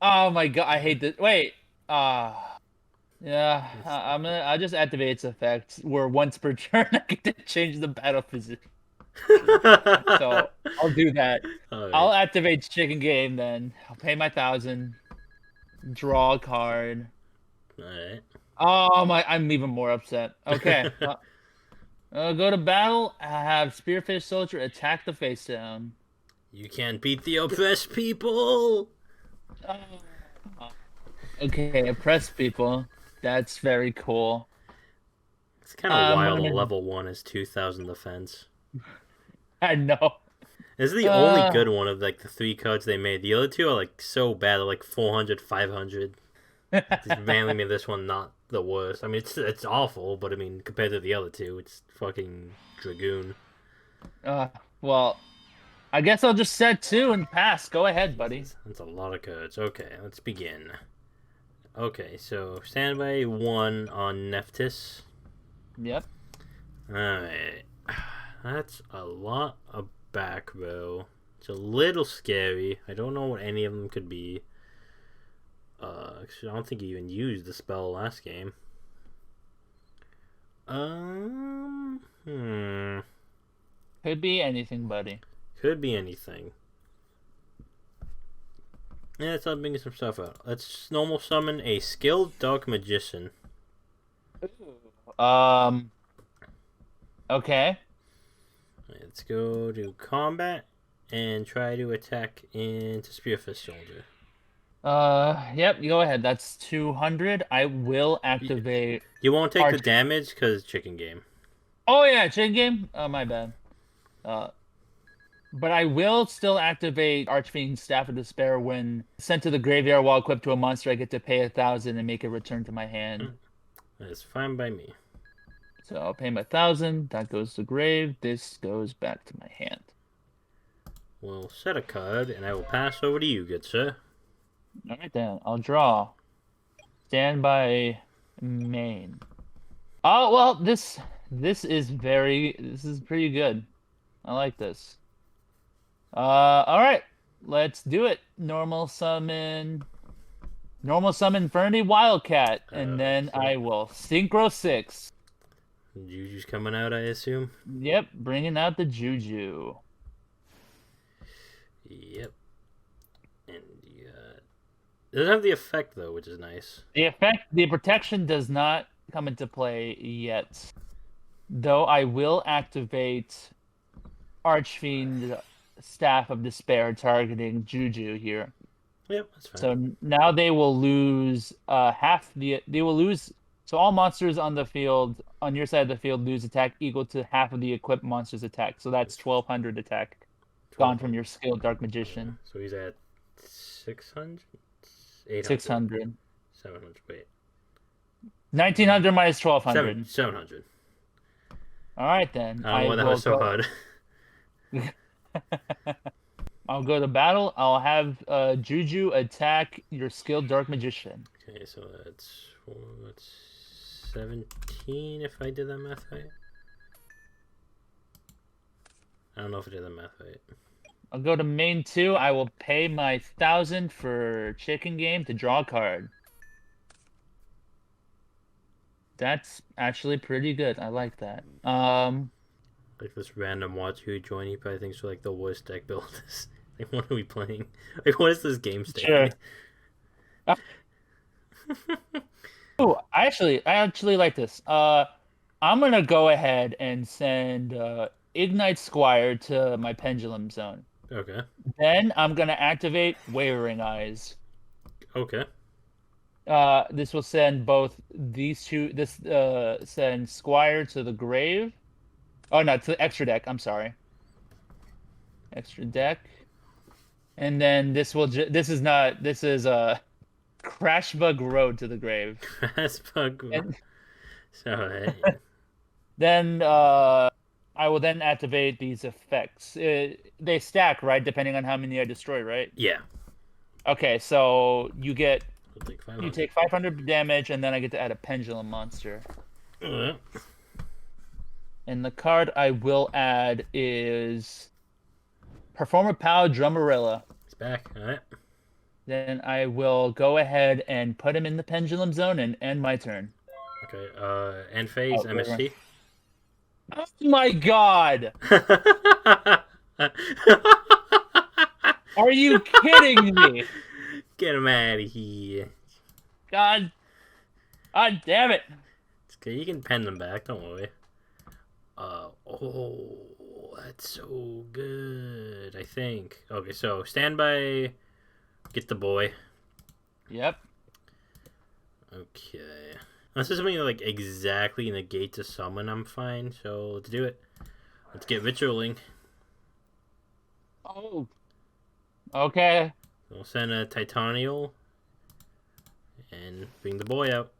[SPEAKER 2] Oh my god, I hate this. Wait. Yeah, I'll just activate its effect where once per turn I get to change the battle position. So I'll do that.
[SPEAKER 1] Right.
[SPEAKER 2] I'll activate Chicken Game then. I'll pay my 1,000. Draw a card.
[SPEAKER 1] Alright.
[SPEAKER 2] Oh my! I'm even more upset. Okay. I'll go to battle. I have Spearfish Soldier attack the face down.
[SPEAKER 1] You can't beat the oppressed people!
[SPEAKER 2] Okay, oppressed people. That's very cool.
[SPEAKER 1] It's kind of wild a level 1 is 2,000 defense.
[SPEAKER 2] I know.
[SPEAKER 1] This is the only good one of like the 3 cards they made. The other 2 are like so bad, they're like 400, 500. Just randomly made this one not the worst. I mean, it's awful, but I mean, compared to the other 2, it's fucking Dragoon.
[SPEAKER 2] Well, I guess I'll just set 2 and pass. Go ahead, buddy.
[SPEAKER 1] That's a lot of cards. Okay, let's begin. Okay, so standby 1 on Nephthys.
[SPEAKER 2] Yep.
[SPEAKER 1] Alright. That's a lot of back row. It's a little scary. I don't know what any of them could be. Actually, I don't think you even used the spell last game.
[SPEAKER 2] Could be anything, buddy.
[SPEAKER 1] Could be anything. Yeah, let's start bringing some stuff out. Let's normal summon a skilled dark magician.
[SPEAKER 2] Okay.
[SPEAKER 1] Let's go to combat and try to attack into Spearfish Soldier.
[SPEAKER 2] Yep, go ahead. That's 200. I will activate.
[SPEAKER 1] You won't take the damage because Chicken Game.
[SPEAKER 2] Oh yeah, Chicken Game. Oh my bad. But I will still activate Archfiend's Staff of Despair when sent to the graveyard while equipped to a monster. I get to pay 1,000 and make it return to my hand.
[SPEAKER 1] That's fine by me.
[SPEAKER 2] So I'll pay my 1,000. That goes to grave. This goes back to my hand.
[SPEAKER 1] We'll set a card, and I will pass over to you, good sir.
[SPEAKER 2] All right then. I'll draw. Standby main. Oh well, this is pretty good. I like this. All right, let's do it. Normal summon Fernie Wildcat, and then I will Synchro 6.
[SPEAKER 1] Juju's coming out, I assume?
[SPEAKER 2] Yep, bringing out the Juju.
[SPEAKER 1] Yep. And it doesn't have the effect, though, which is nice.
[SPEAKER 2] The protection does not come into play yet. Though I will activate Archfiend Staff of Despair targeting Juju here.
[SPEAKER 1] Yep, that's fine.
[SPEAKER 2] So now they will lose they will lose so all monsters on the field on your side of the field lose attack equal to half of the equipped monster's attack. So that's 1200 attack gone from your skilled Dark Magician.
[SPEAKER 1] So he's at 600? 800?
[SPEAKER 2] 600.
[SPEAKER 1] 700, wait.
[SPEAKER 2] 1900 minus 1200.
[SPEAKER 1] 700.
[SPEAKER 2] All right then.
[SPEAKER 1] I don't know why that was so hard.
[SPEAKER 2] I'll go to battle. I'll have Juju attack your skilled Dark Magician.
[SPEAKER 1] Okay, so that's 17 if I did that math right. I don't know if I did that math right.
[SPEAKER 2] I'll go to main 2. I will pay my 1000 for chicken game to draw a card. That's actually pretty good. I like that.
[SPEAKER 1] Like this random watch who join, he probably thinks we're like the worst deck builders. Like, what are we playing? Like, what is this game state?
[SPEAKER 2] Sure. Oh, I actually like this. I'm gonna go ahead and send Ignite Squire to my Pendulum Zone.
[SPEAKER 1] Okay.
[SPEAKER 2] Then I'm gonna activate Wavering Eyes.
[SPEAKER 1] Okay.
[SPEAKER 2] This will send both these two. This send Squire to the grave. Oh no, to the extra deck. I'm sorry. Extra deck. And then this will. This is Crashbug Road to the grave.
[SPEAKER 1] Crashbug.
[SPEAKER 2] And
[SPEAKER 1] So hey.
[SPEAKER 2] then I will then activate these effects. They stack, right? Depending on how many I destroy, right?
[SPEAKER 1] Yeah.
[SPEAKER 2] Okay, so you get.
[SPEAKER 1] Take
[SPEAKER 2] You take 500 damage, and then I get to add a pendulum monster. And the card I will add is Performer Pow Drummerilla.
[SPEAKER 1] He's back. All right.
[SPEAKER 2] Then I will go ahead and put him in the pendulum zone and end my turn.
[SPEAKER 1] Okay. End phase, MST.
[SPEAKER 2] Oh my god! Are you kidding me?
[SPEAKER 1] Get him out of here.
[SPEAKER 2] God damn it!
[SPEAKER 1] It's okay. You can pen them back. Don't worry. Oh, that's so good. I think. Okay, so standby. Get the boy.
[SPEAKER 2] Yep.
[SPEAKER 1] Okay. Unless there's something like exactly negate to summon, I'm fine. So let's do it. Let's get ritualing.
[SPEAKER 2] Oh. Okay.
[SPEAKER 1] We'll send a Titanial and bring the boy out.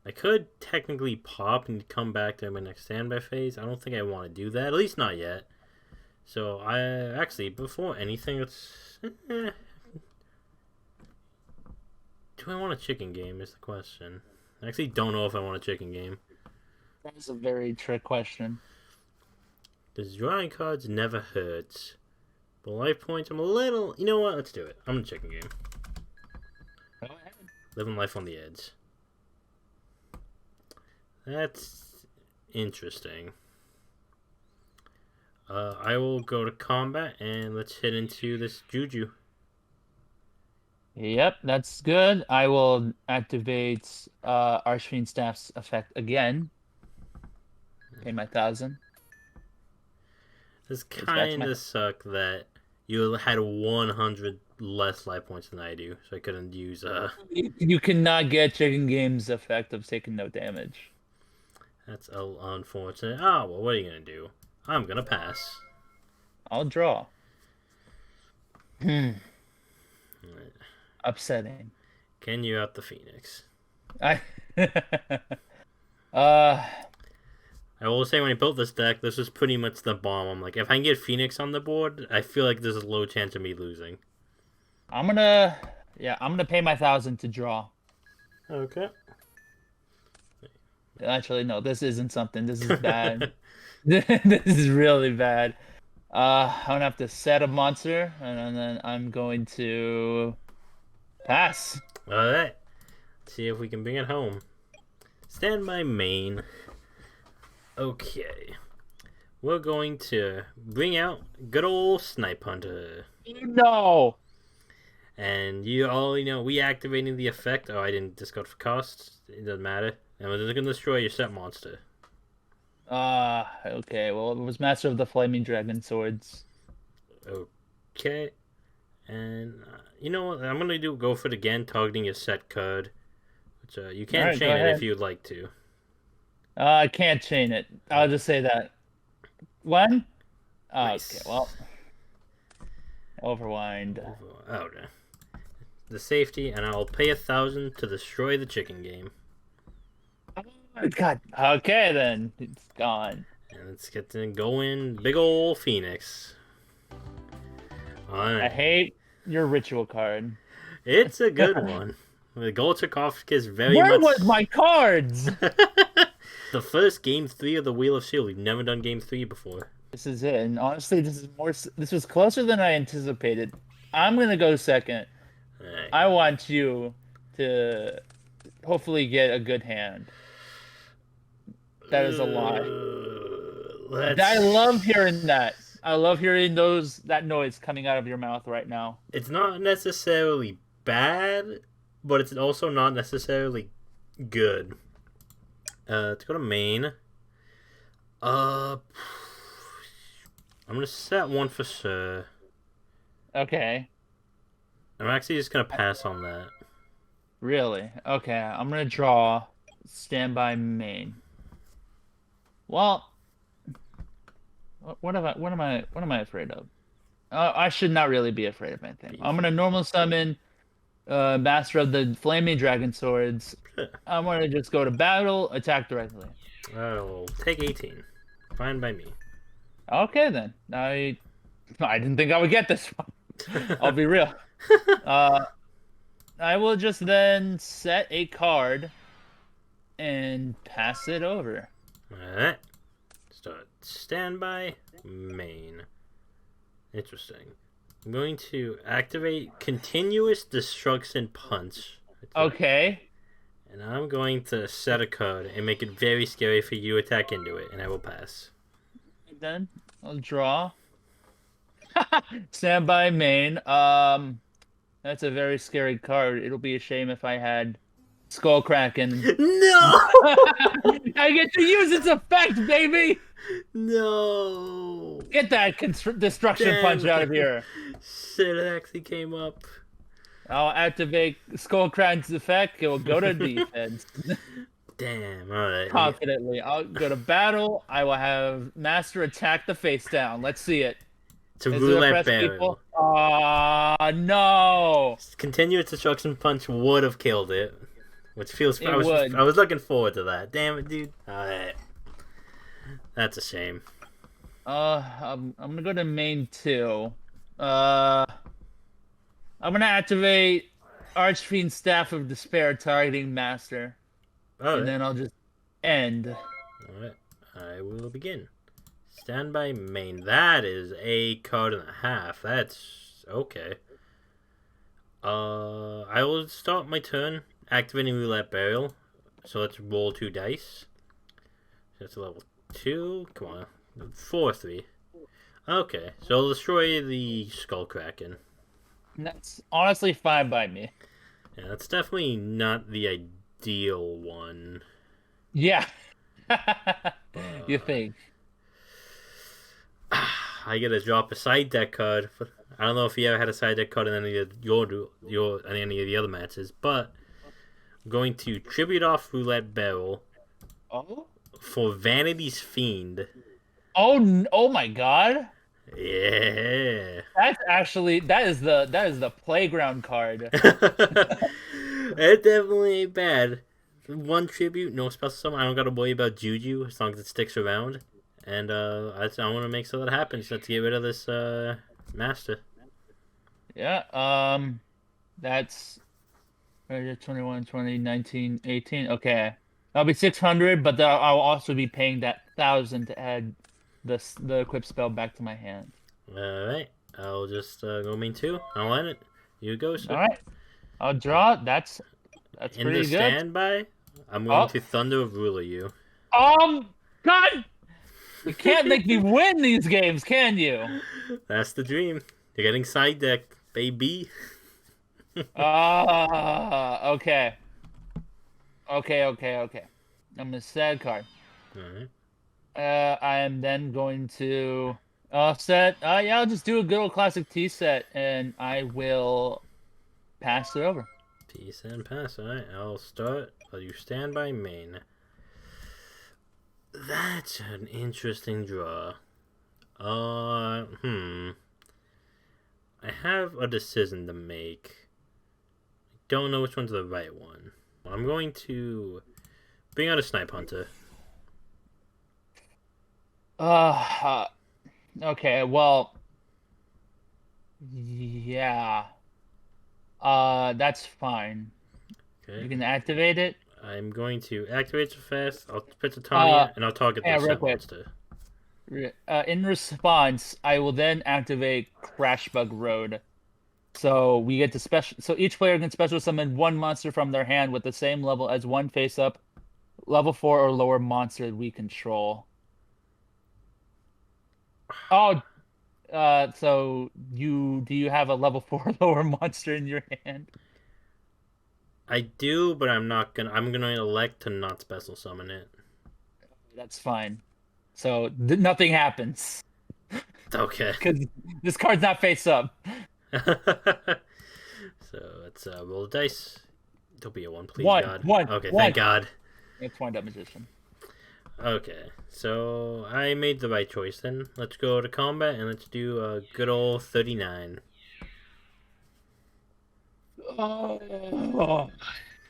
[SPEAKER 1] I could technically pop and come back to my next standby phase. I don't think I want to do that, at least not yet. So I actually, before anything, let's. Do I want a chicken game? Is the question. I actually don't know if I want a chicken game.
[SPEAKER 2] That's a very trick question.
[SPEAKER 1] Because drawing cards never hurts. But life points, I'm a little. You know what? Let's do it. I'm in a chicken game.
[SPEAKER 2] Go ahead.
[SPEAKER 1] Living life on the edge. That's interesting. I will go to combat and let's hit into this Juju.
[SPEAKER 2] Yep, that's good. I will activate Archfiend Staff's effect again. Pay my 1000.
[SPEAKER 1] This kind of suck that you had 100 less life points than I do, so I couldn't use
[SPEAKER 2] You cannot get Chicken Game's effect of taking no damage.
[SPEAKER 1] That's unfortunate. Oh, well, what are you gonna do? I'm gonna pass.
[SPEAKER 2] I'll draw.
[SPEAKER 1] Right.
[SPEAKER 2] Upsetting.
[SPEAKER 1] Can you out the Phoenix?
[SPEAKER 2] I
[SPEAKER 1] will say when I built this deck, this was pretty much the bomb. I'm like, if I can get Phoenix on the board, I feel like there's a low chance of me losing.
[SPEAKER 2] I'm gonna pay my 1000 to draw.
[SPEAKER 1] Okay.
[SPEAKER 2] Actually, no, this isn't something. This is bad. This is really bad. I'm gonna have to set a monster, and then I'm going to pass.
[SPEAKER 1] Alright. See if we can bring it home. Stand by main. Okay. We're going to bring out good old Snipe Hunter.
[SPEAKER 2] No!
[SPEAKER 1] And you already know, we activating the effect. Oh, I didn't discard for cost. It doesn't matter. And we're just going to destroy your set monster.
[SPEAKER 2] Okay, well, it was Master of the Flaming Dragon Swords.
[SPEAKER 1] Okay. And you know what? I'm gonna go for it again, targeting your set card. Which you
[SPEAKER 2] All
[SPEAKER 1] can
[SPEAKER 2] right, go
[SPEAKER 1] chain it if
[SPEAKER 2] ahead.
[SPEAKER 1] you'd like to.
[SPEAKER 2] I can't chain it. I'll just say that. One? Okay,
[SPEAKER 1] Nice.
[SPEAKER 2] well, overwind.
[SPEAKER 1] Okay. The safety, and I'll pay 1,000 to destroy the chicken game.
[SPEAKER 2] Oh, God. Okay, then. It's gone.
[SPEAKER 1] And let's get to going. Big ol' Phoenix.
[SPEAKER 2] I
[SPEAKER 1] Alright.
[SPEAKER 2] hate your ritual card.
[SPEAKER 1] It's a good one. The Golchakov is very
[SPEAKER 2] Where
[SPEAKER 1] much.
[SPEAKER 2] was my cards?
[SPEAKER 1] The first game 3 of the Wheel of Steel. We've never done game 3 before.
[SPEAKER 2] This is it, and honestly, this is more. This was closer than I anticipated. I'm gonna go second.
[SPEAKER 1] Alright.
[SPEAKER 2] I want you to hopefully get a good hand. That is a lie. I love hearing that. I love hearing that noise coming out of your mouth right now.
[SPEAKER 1] It's not necessarily bad, but it's also not necessarily good. Let's go to main. I'm gonna set one for Sir.
[SPEAKER 2] Okay.
[SPEAKER 1] I'm actually just gonna pass on that.
[SPEAKER 2] Really? Okay, I'm gonna draw standby main. Well, what am I afraid of? I should not really be afraid of anything. I'm gonna normal summon Master of the Flaming Dragon Swords. I'm gonna just go to battle, attack directly.
[SPEAKER 1] I'll take 18. Fine by me.
[SPEAKER 2] Okay then. I didn't think I would get this one. I'll be real. I will just then set a card and pass it over.
[SPEAKER 1] Alright. Start standby main. Interesting. I'm going to activate Continuous Destruction Punch.
[SPEAKER 2] Okay.
[SPEAKER 1] And I'm going to set a card and make it very scary for you to attack into it, and I will pass.
[SPEAKER 2] Then I'll draw. Standby main. That's a very scary card. It'll be a shame if I had Skull Kraken.
[SPEAKER 1] No!
[SPEAKER 2] I get to use its effect, baby!
[SPEAKER 1] No!
[SPEAKER 2] Get that destruction
[SPEAKER 1] Damn
[SPEAKER 2] punch out of here.
[SPEAKER 1] Shit, it actually came up.
[SPEAKER 2] I'll activate Skull Kraken's effect. It will go to defense.
[SPEAKER 1] Damn, alright.
[SPEAKER 2] Confidently. I'll go to battle. I will have Master attack the face down. Let's see it.
[SPEAKER 1] It's a
[SPEAKER 2] Is it
[SPEAKER 1] roulette
[SPEAKER 2] press
[SPEAKER 1] barrel.
[SPEAKER 2] people? No!
[SPEAKER 1] Continuous Destruction Punch would have killed it. Which feels...
[SPEAKER 2] It
[SPEAKER 1] I
[SPEAKER 2] would.
[SPEAKER 1] was looking forward to that. Damn it, dude. Alright. That's a shame.
[SPEAKER 2] I'm gonna go to main 2. I'm gonna activate Archfiend Staff of Despair targeting Master.
[SPEAKER 1] Alright.
[SPEAKER 2] And then I'll just end.
[SPEAKER 1] Alright. I will begin. Standby main. That is a card and a half. That's okay. I will start my turn activating Roulette Barrel. So let's roll 2 dice. That's a level 2. Come on. 4-3. Okay. So I'll destroy the Skull Kraken.
[SPEAKER 2] That's honestly fine by me.
[SPEAKER 1] Yeah, that's definitely not the ideal one.
[SPEAKER 2] Yeah. You think?
[SPEAKER 1] I gotta drop a side deck card. I don't know if you ever had a side deck card in any of any of the other matches, but I'm going to tribute off Roulette Barrel
[SPEAKER 2] Oh.
[SPEAKER 1] for Vanity's Fiend.
[SPEAKER 2] Oh my God.
[SPEAKER 1] Yeah.
[SPEAKER 2] That is the playground card.
[SPEAKER 1] It definitely ain't bad. 1 tribute, no special summon. I don't gotta worry about Juju as long as it sticks around. And I want to make sure that happens. Let's get rid of this master.
[SPEAKER 2] Yeah. That's 21, 20, 19, 18. Okay. That'll be 600, but I'll also be paying that 1,000 to add the equip spell back to my hand.
[SPEAKER 1] Alright. I'll just go main 2. I'll end it. You go, sir.
[SPEAKER 2] All right. I'll draw. That's
[SPEAKER 1] In
[SPEAKER 2] pretty
[SPEAKER 1] the
[SPEAKER 2] good.
[SPEAKER 1] standby, I'm going to Thunder of Ruler you.
[SPEAKER 2] God! You can't make me win these games, can you?
[SPEAKER 1] That's the dream. You're getting side deck, baby.
[SPEAKER 2] Okay. Okay. I'm gonna sad card.
[SPEAKER 1] Alright.
[SPEAKER 2] I am then going to All set. Yeah, I'll just do a good old classic T set, and I will pass it over.
[SPEAKER 1] Peace and pass. Alright, I'll start while you stand by main. That's an interesting draw. I have a decision to make. Don't know which one's the right one. I'm going to bring out a Snipe Hunter.
[SPEAKER 2] Uh, okay, well, yeah. That's fine.
[SPEAKER 1] Okay.
[SPEAKER 2] You can activate it.
[SPEAKER 1] I'm going to activate so fast. I'll put the
[SPEAKER 2] Uh,
[SPEAKER 1] Tanya and I'll target
[SPEAKER 2] yeah,
[SPEAKER 1] the
[SPEAKER 2] real
[SPEAKER 1] set
[SPEAKER 2] quick.
[SPEAKER 1] monster.
[SPEAKER 2] In response, I will then activate Crashbug Road. So we get to special. So each player can special summon one monster from their hand with the same level as one face-up, level 4 or lower monster we control. Oh, so do you have a level 4 lower monster in your hand?
[SPEAKER 1] I do, but I'm gonna elect to not special summon it.
[SPEAKER 2] That's fine. So nothing happens
[SPEAKER 1] Okay.
[SPEAKER 2] because this card's not face up.
[SPEAKER 1] So let's roll the dice. Don't be a one, please,
[SPEAKER 2] One,
[SPEAKER 1] God.
[SPEAKER 2] one,
[SPEAKER 1] Okay,
[SPEAKER 2] one.
[SPEAKER 1] thank God.
[SPEAKER 2] It's wind up magician.
[SPEAKER 1] Okay, so I made the right choice then. Let's go to combat and let's do a good old 39.
[SPEAKER 2] Oh,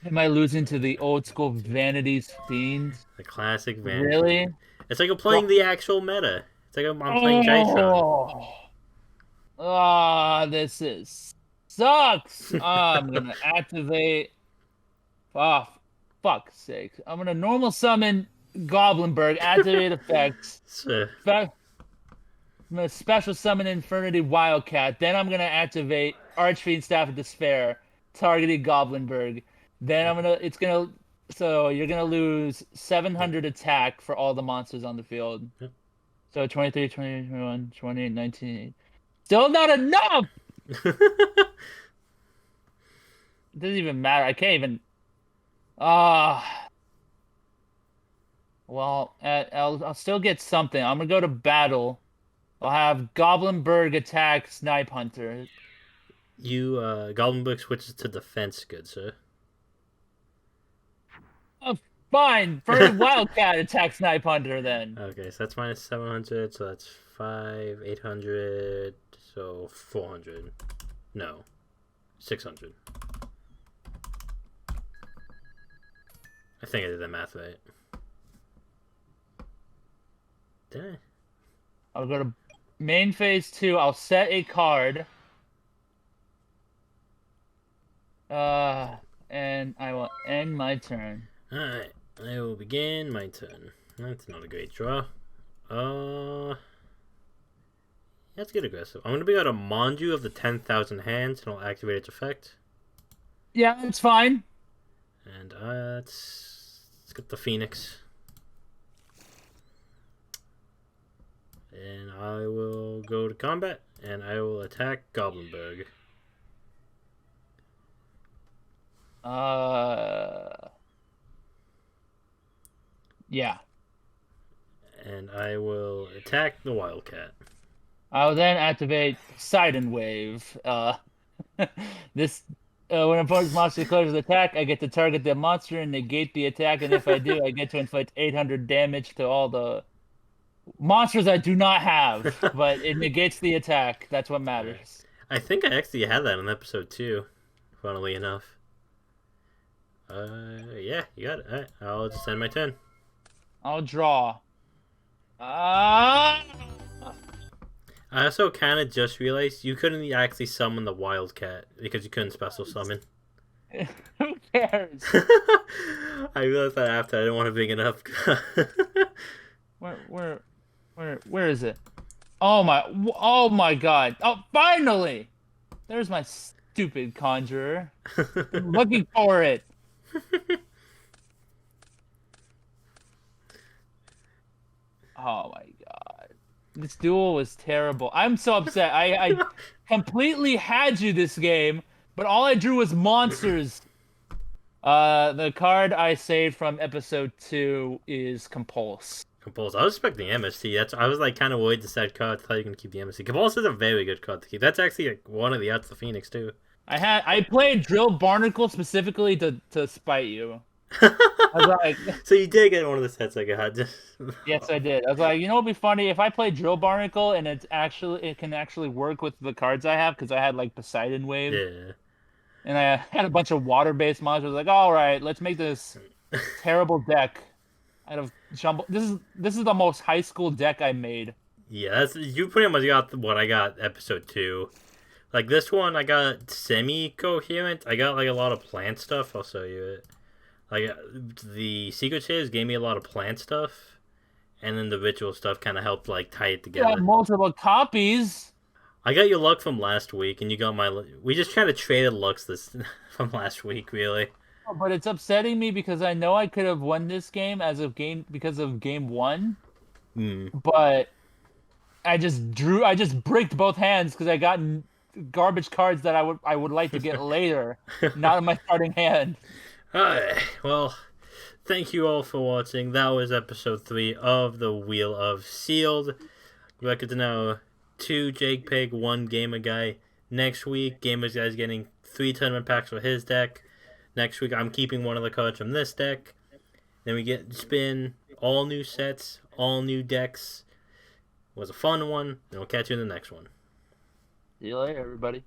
[SPEAKER 2] am I losing to the old school Vanity's Fiend?
[SPEAKER 1] The classic
[SPEAKER 2] Really?
[SPEAKER 1] Vanity. It's like I'm playing
[SPEAKER 2] Well,
[SPEAKER 1] the actual meta. It's like I'm playing Jitron.
[SPEAKER 2] oh, this is sucks. I'm gonna activate. Oh, fuck's sake! I'm gonna normal summon Goblinberg. Activate effects.
[SPEAKER 1] So,
[SPEAKER 2] I'm gonna special summon Infernity Wildcat. Then I'm gonna activate Archfiend Staff of Despair, targeting Goblinberg. Then so you're gonna lose 700 attack for all the monsters on the field.
[SPEAKER 1] Yep.
[SPEAKER 2] So 23, 20, 21, 28, 19. Still not enough! It doesn't even matter. I can't even. Ah. Well, I'll still get something. I'm gonna go to battle. I'll have Goblinberg attack Snipe Hunter.
[SPEAKER 1] you, Goblin switches to defense, good sir.
[SPEAKER 2] Oh, fine. Furry Wildcat attack Snipe Hunter then.
[SPEAKER 1] Okay, so that's minus 700, so that's 5, 800, so 400. No, 600. I think I did that math right. Did I?
[SPEAKER 2] I'll go to main phase 2. I'll set a card. And I will end my turn.
[SPEAKER 1] Alright, I will begin my turn. That's not a great draw. Let's get aggressive. I'm going to bring out a Manju of the 10,000 hands, and I'll activate its effect.
[SPEAKER 2] Yeah, it's fine.
[SPEAKER 1] And let's get the Phoenix. And I will go to combat, and I will attack Goblinberg.
[SPEAKER 2] Yeah.
[SPEAKER 1] And I will attack the Wildcat.
[SPEAKER 2] I'll then activate Sidon Wave. This when a opponent's monster declares an attack, I get to target the monster and negate the attack, and if I do, I get to inflict 800 damage to all the monsters I do not have, but it negates the attack. That's what matters.
[SPEAKER 1] I think I actually had that in episode 2, funnily enough. Yeah, you got it. Alright, I'll just end my turn.
[SPEAKER 2] I'll draw. Ah!
[SPEAKER 1] I also kind of just realized you couldn't actually summon the Wildcat because you couldn't special summon.
[SPEAKER 2] Who cares?
[SPEAKER 1] I realized that after. I didn't want to bring it up.
[SPEAKER 2] Where is it? Oh my God! Oh, finally! There's my stupid conjurer. I'm looking for it. Oh my God. This duel was terrible. I'm so upset. I completely had you this game, but all I drew was monsters. The card I saved from episode 2 is Compulse.
[SPEAKER 1] Compulse. I was expecting MST. I was like kind of worried to set cards. Thought you were gonna keep the MST. Compulse is a very good card to keep. That's actually like, one of the outs of Phoenix too.
[SPEAKER 2] I played Drill Barnacle specifically to spite you. I was like,
[SPEAKER 1] So you did get one of the sets I got.
[SPEAKER 2] yes, I did. I was like, it'd be funny if I play Drill Barnacle and it can actually work with the cards I have because I had like Poseidon Wave
[SPEAKER 1] Yeah.
[SPEAKER 2] and I had a bunch of water-based monsters. Like, all right, let's make this terrible deck out of jumble. This is the most high school deck I made.
[SPEAKER 1] Yeah, you pretty much got what I got episode 2. Like this one, I got semi-coherent. I got like a lot of plant stuff. I'll show you it. Like the secret chairs gave me a lot of plant stuff, and then the ritual stuff kind of helped like tie it
[SPEAKER 2] You got
[SPEAKER 1] together.
[SPEAKER 2] multiple copies.
[SPEAKER 1] I got your luck from last week, and you got my. We just kind of traded lucks this from last week, really.
[SPEAKER 2] But it's upsetting me because I know I could have won this game because of game 1, but I just bricked both hands because I got garbage cards that I would like to get later, not in my starting hand.
[SPEAKER 1] Alright, well, thank you all for watching. That was episode 3 of the Wheel of Sealed. Record to now 2 JEGPEG, 1 GamerGuy. Next week, GamerGuy's getting 3 tournament packs for his deck. Next week, I'm keeping one of the cards from this deck. Then we get spin, all new sets, all new decks. It was a fun one, and we'll catch you in the next one.
[SPEAKER 2] See you later, everybody.